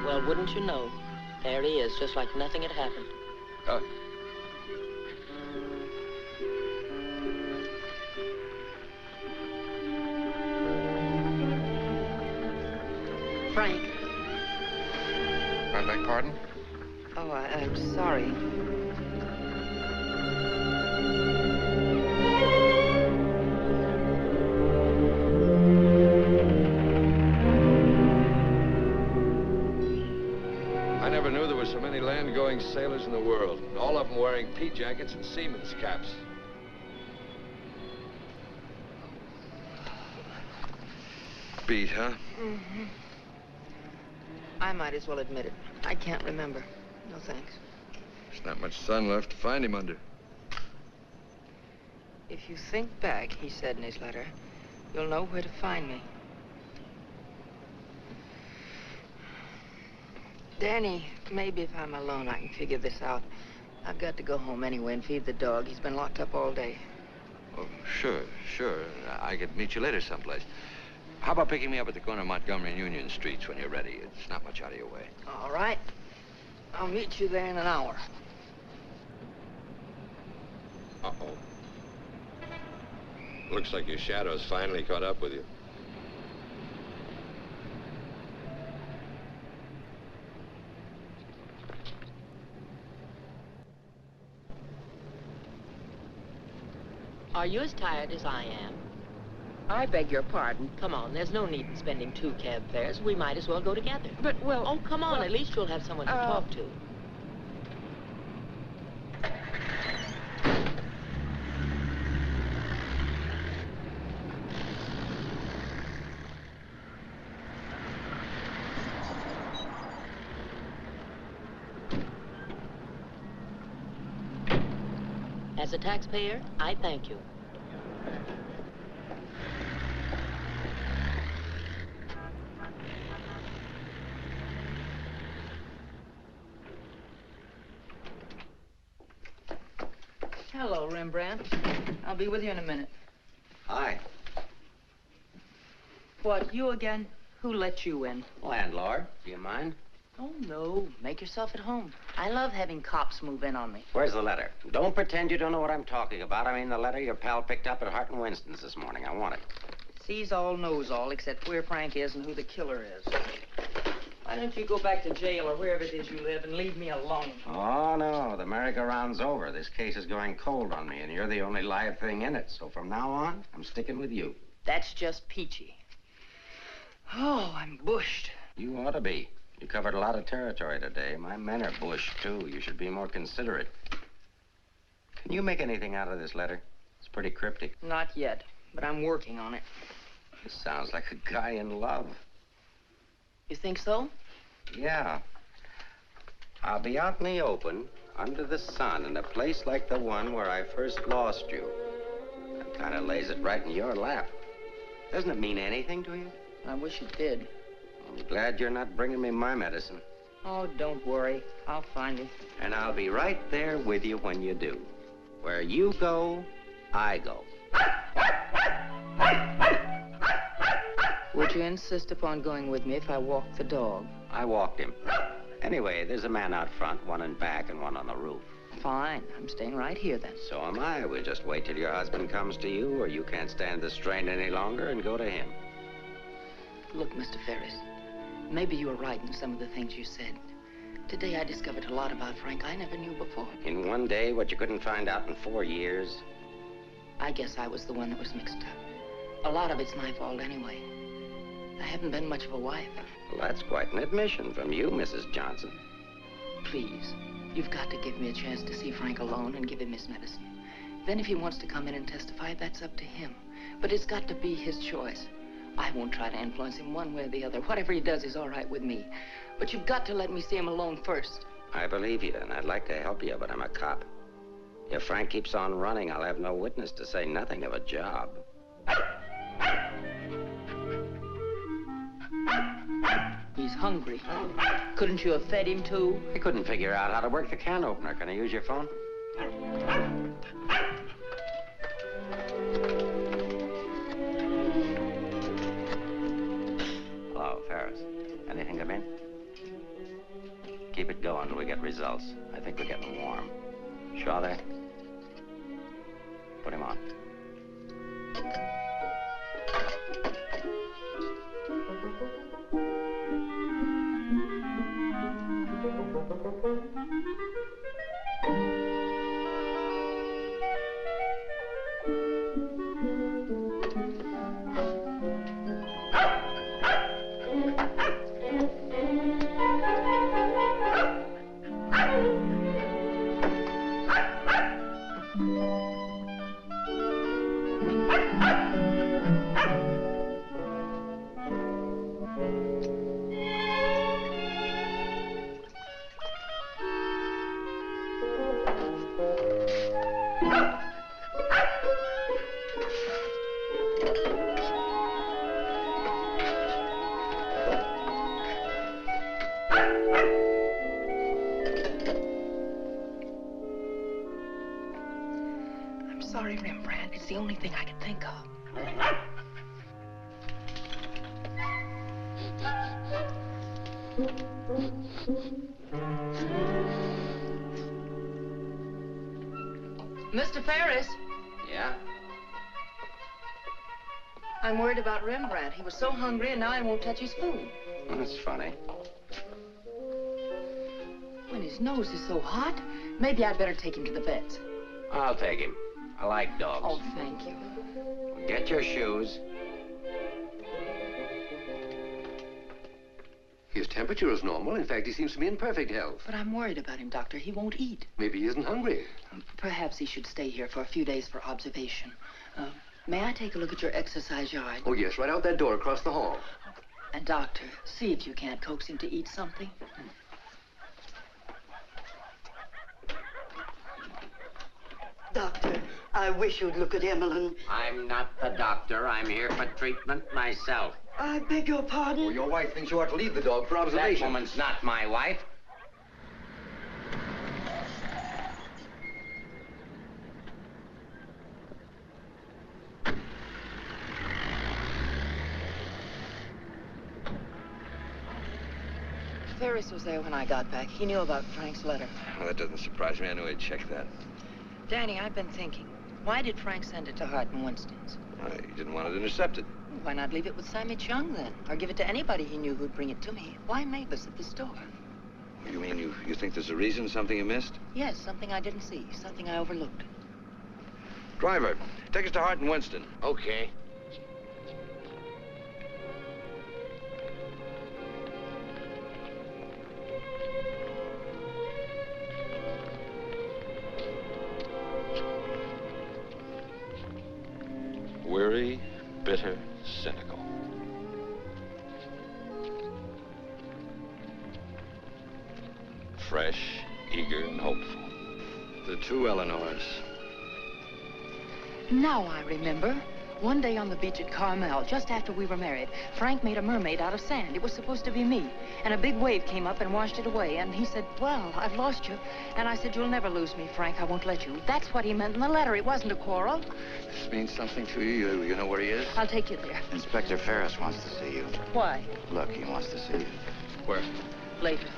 Well, wouldn't you know? There he is, just like nothing had happened. Frank. I beg pardon? Oh, I'm sorry. I never knew there were so many land-going sailors in the world. All of them wearing pea jackets and seamen's caps. Beat, huh? Mm-hmm. I might as well admit it. I can't remember. No thanks. There's not much sun left to find him under. If you think back, he said in his letter, you'll know where to find me. Danny, maybe if I'm alone, I can figure this out. I've got to go home anyway and feed the dog. He's been locked up all day. Oh, sure. I could meet you later someplace. How about picking me up at the corner of Montgomery and Union Streets when you're ready? It's not much out of your way. All right. I'll meet you there in an hour. Uh-oh. Looks like your shadow's finally caught up with you. Are you as tired as I am? I beg your pardon. Come on, there's no need in spending 2 cab fares. We might as well go together. But, well... Oh, come on. At least you'll have someone to talk to. As a taxpayer, I thank you. Hello, Rembrandt. I'll be with you in a minute. Hi. What, you again? Who let you in? Landlord, do you mind? Oh, no. Make yourself at home. I love having cops move in on me. Where's the letter? Don't pretend you don't know what I'm talking about. I mean the letter your pal picked up at Hart and Winston's this morning. I want it. Sees all, knows all, except where Frank is and who the killer is. Why don't you go back to jail or wherever it is you live and leave me alone? Oh, no. The merry-go-round's over. This case is going cold on me, and you're the only live thing in it. So from now on, I'm sticking with you. That's just peachy. Oh, I'm bushed. You ought to be. You covered a lot of territory today. My men are bushed, too. You should be more considerate. Can you make anything out of this letter? It's pretty cryptic. Not yet, but I'm working on it. This sounds like a guy in love. You think so? Yeah. I'll be out in the open, under the sun, in a place like the one where I first lost you. That kind of lays it right in your lap. Doesn't it mean anything to you? I wish it did. I'm glad you're not bringing me my medicine. Oh, don't worry. I'll find you. And I'll be right there with you when you do. Where you go, I go. Would you insist upon going with me if I walked the dog? I walked him. Anyway, there's a man out front, one in back and one on the roof. Fine. I'm staying right here, then. So am I. We'll just wait till your husband comes to you, or you can't stand the strain any longer, and go to him. Look, Mr. Ferris, maybe you were right in some of the things you said. Today I discovered a lot about Frank I never knew before. In one day, what you couldn't find out in 4 years? I guess I was the one that was mixed up. A lot of it's my fault anyway. I haven't been much of a wife. Well, that's quite an admission from you, Mrs. Johnson. Please, you've got to give me a chance to see Frank alone and give him his medicine. Then if he wants to come in and testify, that's up to him. But it's got to be his choice. I won't try to influence him one way or the other. Whatever he does is all right with me. But you've got to let me see him alone first. I believe you, and I'd like to help you, but I'm a cop. If Frank keeps on running, I'll have no witness to say nothing of a job. He's hungry. Couldn't you have fed him, too? I couldn't figure out how to work the can opener. Can I use your phone? Hello, Ferris. Anything come in? Keep it going until we get results. I think we're getting warm. Shaw there? Put him on. I'm sorry, Rembrandt. It's the only thing I could think of. Mr. Ferris. Yeah? I'm worried about Rembrandt. He was so hungry, and now he won't touch his food. That's funny. When his nose is so hot, maybe I'd better take him to the vet. I'll take him. I like dogs. Oh, thank you. Get your shoes. His temperature is normal. In fact, he seems to be in perfect health. But I'm worried about him, Doctor. He won't eat. Maybe he isn't hungry. Perhaps he should stay here for a few days for observation. May I take a look at your exercise yard? Oh, yes, right out that door across the hall. And, Doctor, see if you can't coax him to eat something. Doctor, I wish you'd look at Emmeline. I'm not the doctor. I'm here for treatment myself. I beg your pardon? Well, your wife thinks you ought to leave the dog for observation. That woman's not my wife. Ferris was there when I got back. He knew about Frank's letter. Well, that doesn't surprise me. I knew he'd check that. Danny, I've been thinking. Why did Frank send it to Hart and Winston's? He didn't want it intercepted. Why not leave it with Sammy Chung, then? Or give it to anybody he knew who'd bring it to me? Why Mavis at the store? You mean you think there's a reason, something you missed? Yes, something I didn't see, something I overlooked. Driver, take us to Hart and Winston. Okay. Weary, bitter, cynical. Fresh, eager, and hopeful. The two Eleanors. Now I remember. One day on the beach at Carmel, just after we were married, Frank made a mermaid out of sand. It was supposed to be me. And a big wave came up and washed it away. And he said, well, I've lost you. And I said, you'll never lose me, Frank. I won't let you. That's what he meant in the letter. It wasn't a quarrel. This means something to you. You know where he is? I'll take you there. Inspector Ferris wants to see you. Why? Look, he wants to see you. Where? Later.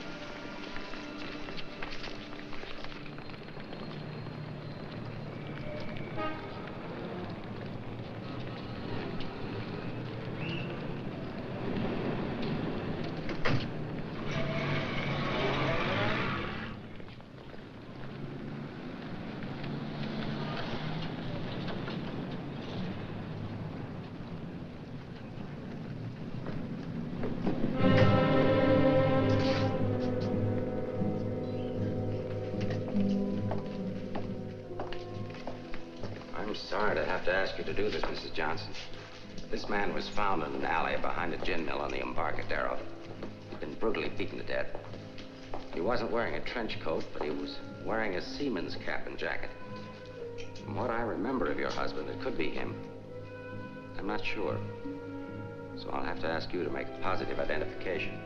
Sorry to have to ask you to do this, Mrs. Johnson. This man was found in an alley behind a gin mill on the Embarcadero. He'd been brutally beaten to death. He wasn't wearing a trench coat, but he was wearing a seaman's cap and jacket. From what I remember of your husband, it could be him. I'm not sure. So I'll have to ask you to make a positive identification.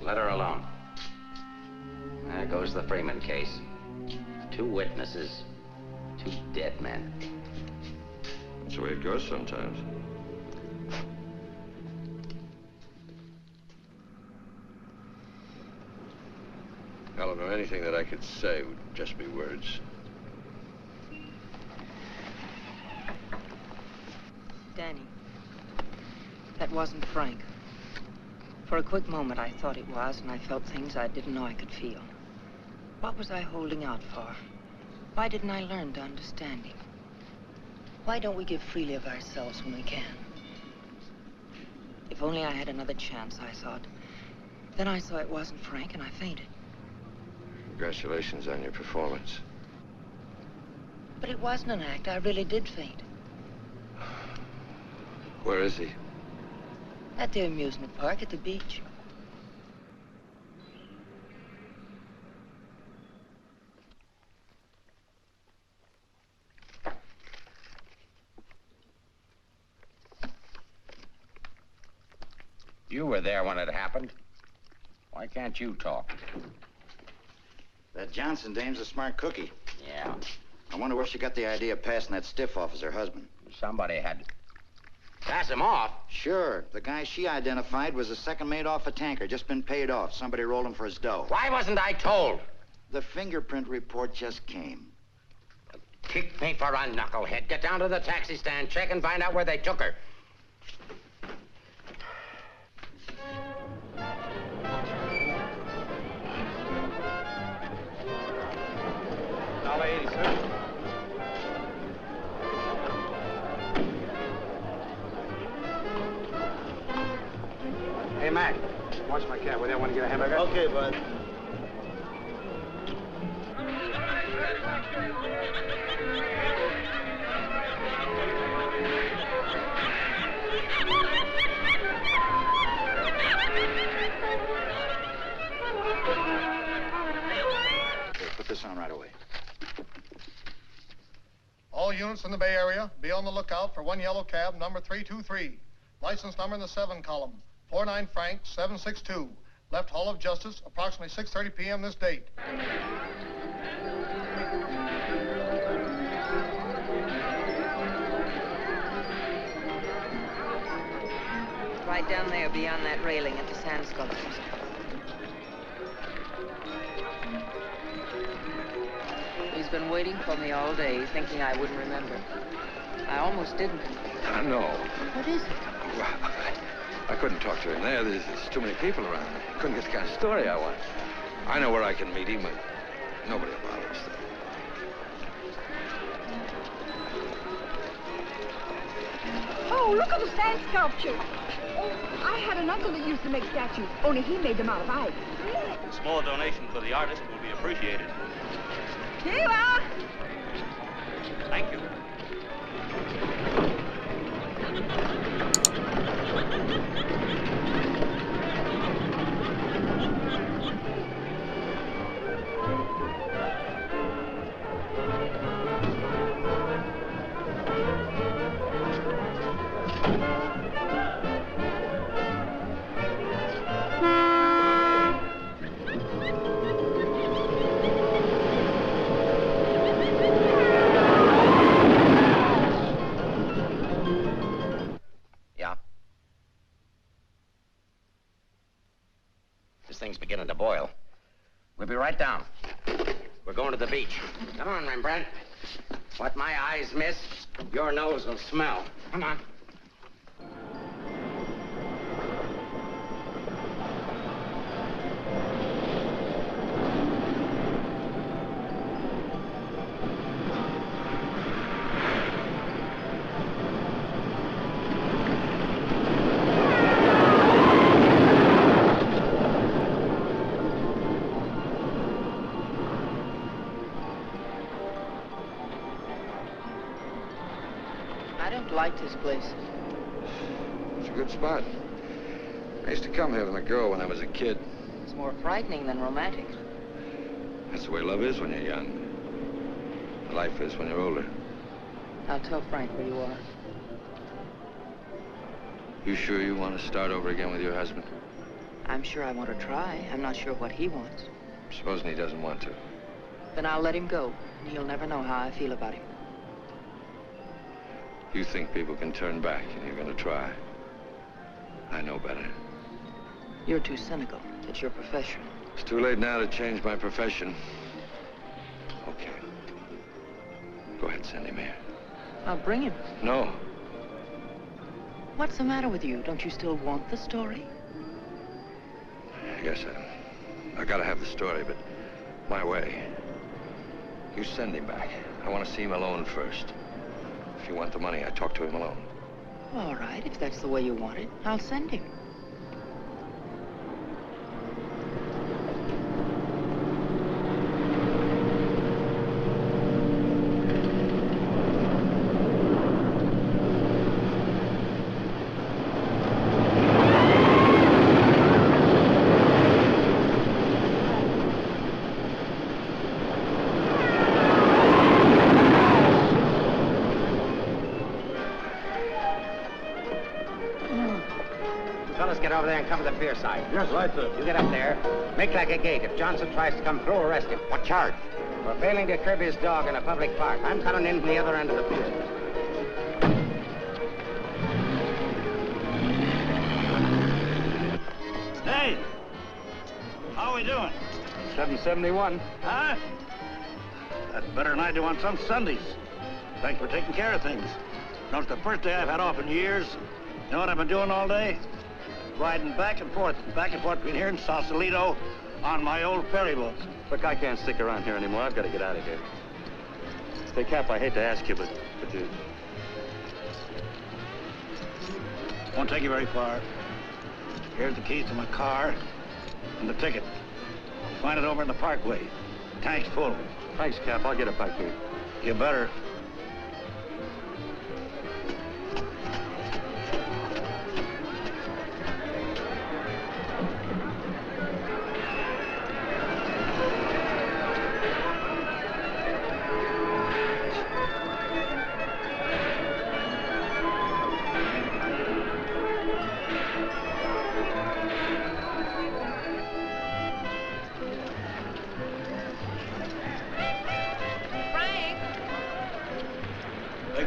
Let her alone. There goes the Freeman case. 2 witnesses, 2 dead men. That's the way it goes sometimes. Eleanor, anything that I could say would just be words. Danny, that wasn't Frank. For a quick moment, I thought it was, and I felt things I didn't know I could feel. What was I holding out for? Why didn't I learn to understand him? Why don't we give freely of ourselves when we can? If only I had another chance, I thought. Then I saw it wasn't Frank, and I fainted. Congratulations on your performance. But it wasn't an act. I really did faint. Where is he? At the amusement park at the beach. You were there when it happened. Why can't you talk? That Johnson dame's a smart cookie. Yeah. I wonder where she got the idea of passing that stiff off as her husband. Somebody had to pass him off. Sure. The guy she identified was a second mate off a tanker, just been paid off. Somebody rolled him for his dough. Why wasn't I told? The fingerprint report just came. Kick me for a knucklehead. Get down to the taxi stand, check and find out where they took her. $1.80, sir. Hey, Mac, watch my cab. Will you want to get a hamburger? Okay, bud. Here, put this on right away. All units in the Bay Area, be on the lookout for one yellow cab, number 323. License number in the 7 column, 49 Frank 762. Left Hall of Justice, approximately 6:30 p.m. this date. Right down there beyond that railing at the sand sculptures. He's been waiting for me all day, thinking I wouldn't remember. I almost didn't. No. What is it? Well, I couldn't talk to him there. There's too many people around. I couldn't get the kind of story I want. I know where I can meet him, but nobody will bother us. Oh, look at the sand sculpture. Oh, I had an uncle that used to make statues, only he made them out of ice. A small donation for the artist will be appreciated. Here you are. Thank you. This thing's beginning to boil. We'll be right down. We're going to the beach. Come on, Rembrandt. What my eyes miss, your nose will smell. Come on. I don't like this place. It's a good spot. I used to come here with a girl when I was a kid. It's more frightening than romantic. That's the way love is when you're young. Life is when you're older. I'll tell Frank where you are. You sure you want to start over again with your husband? I'm sure I want to try. I'm not sure what he wants. Supposing he doesn't want to. Then I'll let him go, and he'll never know how I feel about him. You think people can turn back, and you're going to try. I know better. You're too cynical. It's your profession. It's too late now to change my profession. Okay. Go ahead, send him here. I'll bring him. No. What's the matter with you? Don't you still want the story? Yes, I gotta have the story, but my way. You send him back. I want to see him alone first. If you want the money, I talk to him alone. All right, if that's the way you want it, I'll send him. get over there and cover the pier side. Yes, right, sir. You get up there. Make like a gate. If Johnson tries to come through, arrest him. What charge? For failing to curb his dog in a public park. I'm coming in from the other end of the pier. Hey! How are we doing? 771. Huh? That's better than I do on some Sundays. Thanks for taking care of things. No, it's the first day I've had off in years. You know what I've been doing all day? Riding back and forth between here and Sausalito on my old ferry boat. Look, I can't stick around here anymore. I've got to get out of here. Say, Cap, I hate to ask you, but you... Won't take you very far. Here's the keys to my car and the ticket. Find it over in the parkway. Tank's full. Thanks, Cap. I'll get it back here. You better.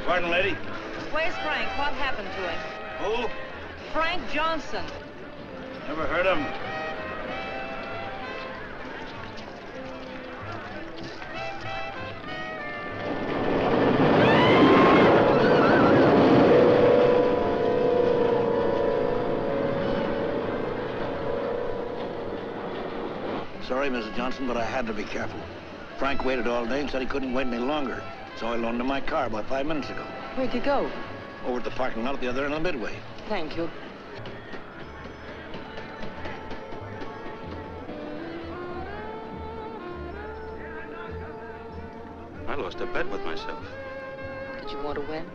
Pardon, lady? Where's Frank? What happened to him? Who? Frank Johnson. Never heard of him. Sorry, Mrs. Johnson, but I had to be careful. Frank waited all day and said he couldn't wait any longer. So I loaned him my car about 5 minutes ago. Where'd you go? Over at the parking lot at the other end of the Midway. Thank you. I lost a bet with myself. Did you want to win?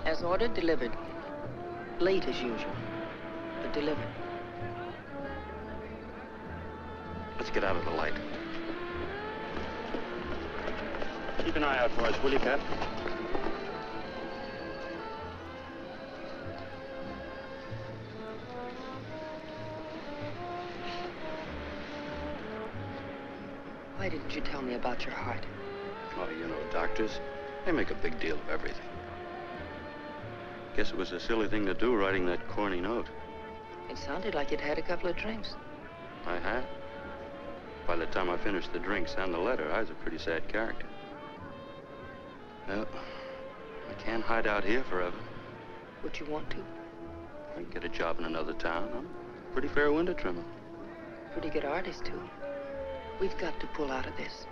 As ordered, delivered. Late as usual, but delivered. Let's get out of the light. Keep an eye out for us, will you, Cap? Why didn't you tell me about your heart? Oh, you know, doctors, they make a big deal of everything. Guess it was a silly thing to do, writing that corny note. It sounded like you'd had a couple of drinks. I had. By the time I finished the drinks and the letter, I was a pretty sad character. Well, I can't hide out here forever. Would you want to? I can get a job in another town. I'm a pretty fair window trimmer. Pretty good artist, too. We've got to pull out of this.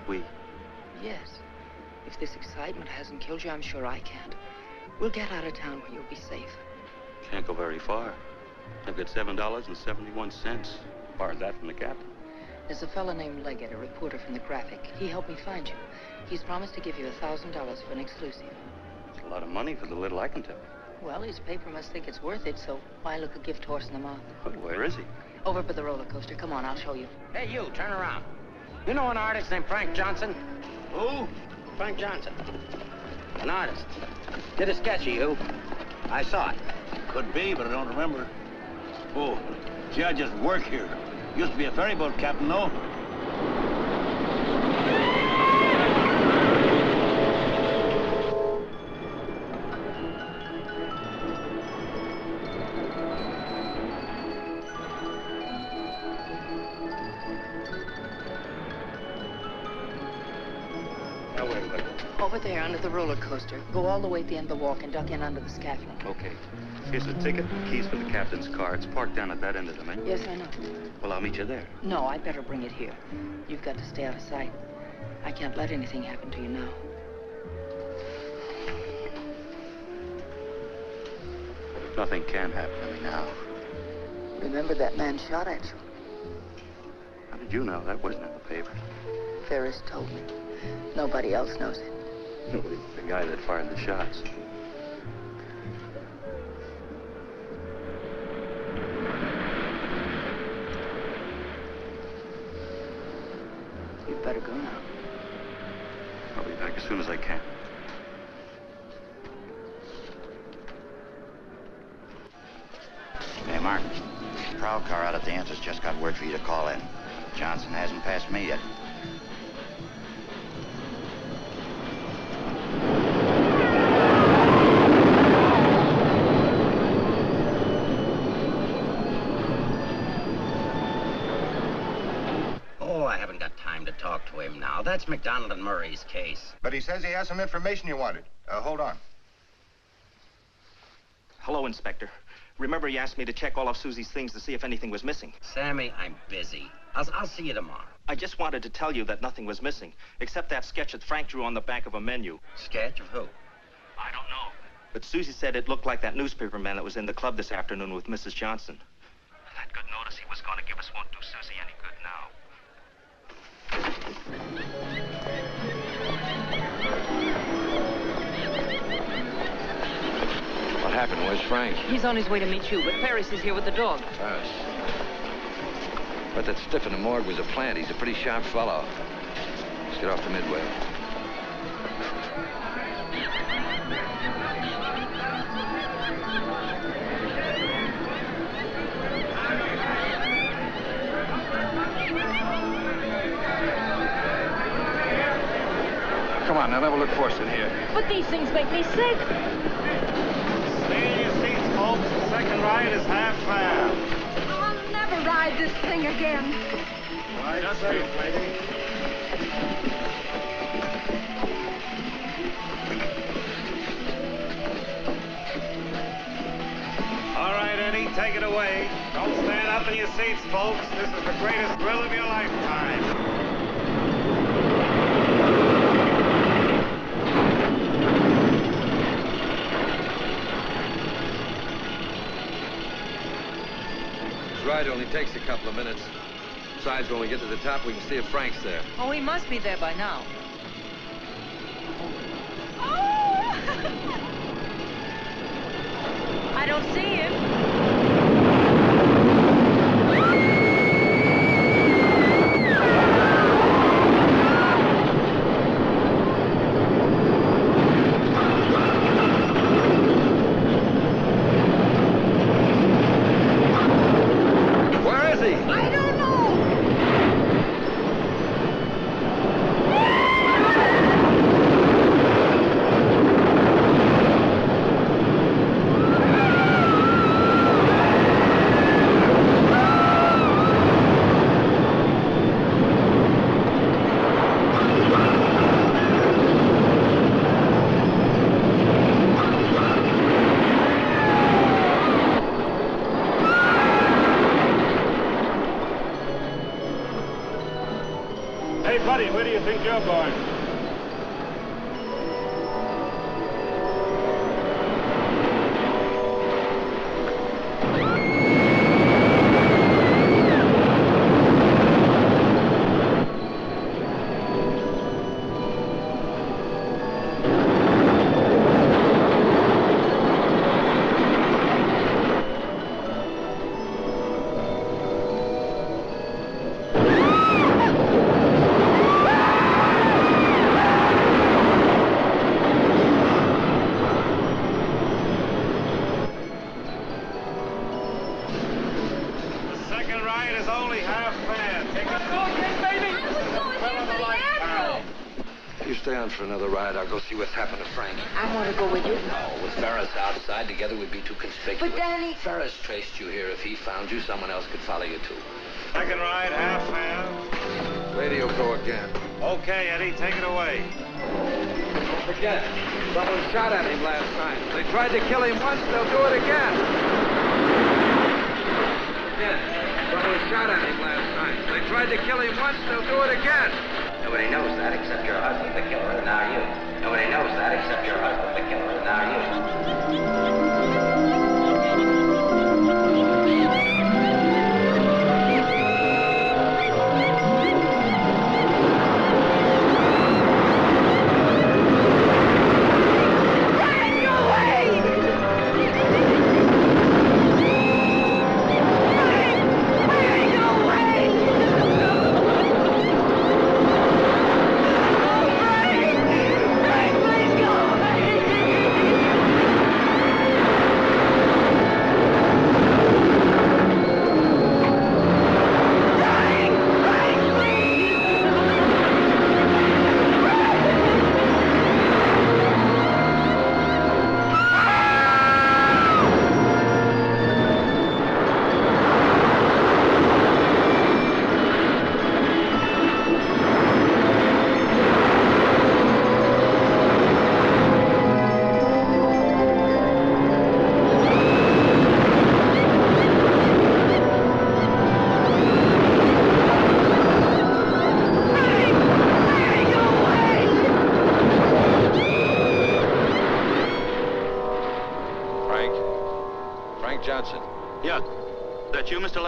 We? Yes. If this excitement hasn't killed you, I'm sure I can't. We'll get out of town where you'll be safe. Can't go very far. I've got $7.71. Far as that from the captain. There's a fellow named Leggett, a reporter from the Graphic. He helped me find you. He's promised to give you $1,000 for an exclusive. It's a lot of money for the little I can tell. Well, his paper must think it's worth it, so why look a gift horse in the mouth? But where is he? Over by the roller coaster. Come on, I'll show you. Hey, you, turn around. You know an artist named Frank Johnson? Who? Frank Johnson. An artist. Did a sketch of you. I saw it. Could be, but I don't remember. Oh, see, I just work here. Used to be a ferry boat captain, though. Over there, under the roller coaster. Go all the way at the end of the walk and duck in under the scaffolding. Okay. Here's the ticket and keys for the captain's car. It's parked down at that end of the main. Yes, I know. Well, I'll meet you there. No, I'd better bring it here. You've got to stay out of sight. I can't let anything happen to you now. Nothing can happen to me now. Remember that man shot at you? How did you know? That wasn't in the paper. Ferris told me. Nobody else knows it. The guy that fired the shots. You'd better go now. I'll be back as soon as I can. prowl car out at the entrance just got word for you to call in. Johnson hasn't passed me yet. Oh, I haven't got time to talk to him now. That's McDonald and Murray's case. But he says he has some information you wanted. Hold on. Hello, Inspector. Remember you asked me to check all of Susie's things to see if anything was missing? Sammy, I'm busy. I'll see you tomorrow. I just wanted to tell you that nothing was missing, except that sketch that Frank drew on the back of a menu. Sketch of who? I don't know. But Susie said it looked like that newspaper man that was in the club this afternoon with Mrs. Johnson. That good notice he was going to give us won't do Susie any good now. What happened? Where's Frank? He's on his way to meet you, but Ferris is here with the dog. Ferris. But that stiff in the morgue was a plant. He's a pretty sharp fellow. Let's get off to Midway. Come on, now, never look for us in here. But these things make me sick. Stay in your seats, folks. The second ride is half fare. I'll never ride this thing again. Right, just wait, lady. All right, Eddie, take it away. Don't stand up in your seats, folks. This is the greatest thrill of your lifetime. Ride only takes a couple of minutes. Besides, when we get to the top, we can see if Frank's there. Oh, he must be there by now. I don't see him. Hey, buddy, where do you think you're going? For another ride, I'll go see what's happened to Frank. I want to go with you. No, with Ferris outside, together we'd be too conspicuous. But, Danny... Ferris traced you here. If he found you, someone else could follow you, too. Second ride, half fare. Radio go again. Okay, Eddie, take it away. Don't forget, someone shot at him last night. They tried to kill him once, they'll do it again. Again, someone shot at him last night. They tried to kill him once, they'll do it again. Nobody knows that except your husband, the killer, and now you. Nobody knows that except your husband, the killer, and now you. Frank, please go away!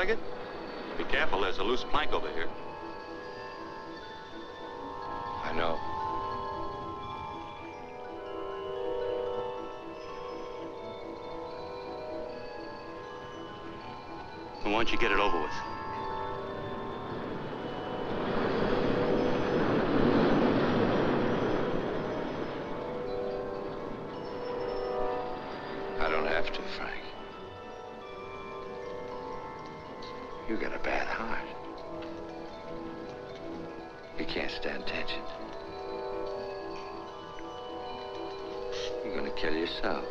Leggett? Be careful, there's a loose plank over here. I know. Why don't you get it over with? I don't have to, Frank. You got a bad heart. You can't stand tension. You're gonna kill yourself.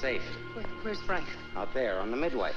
Safe. Where's Frank? Out there on the midway.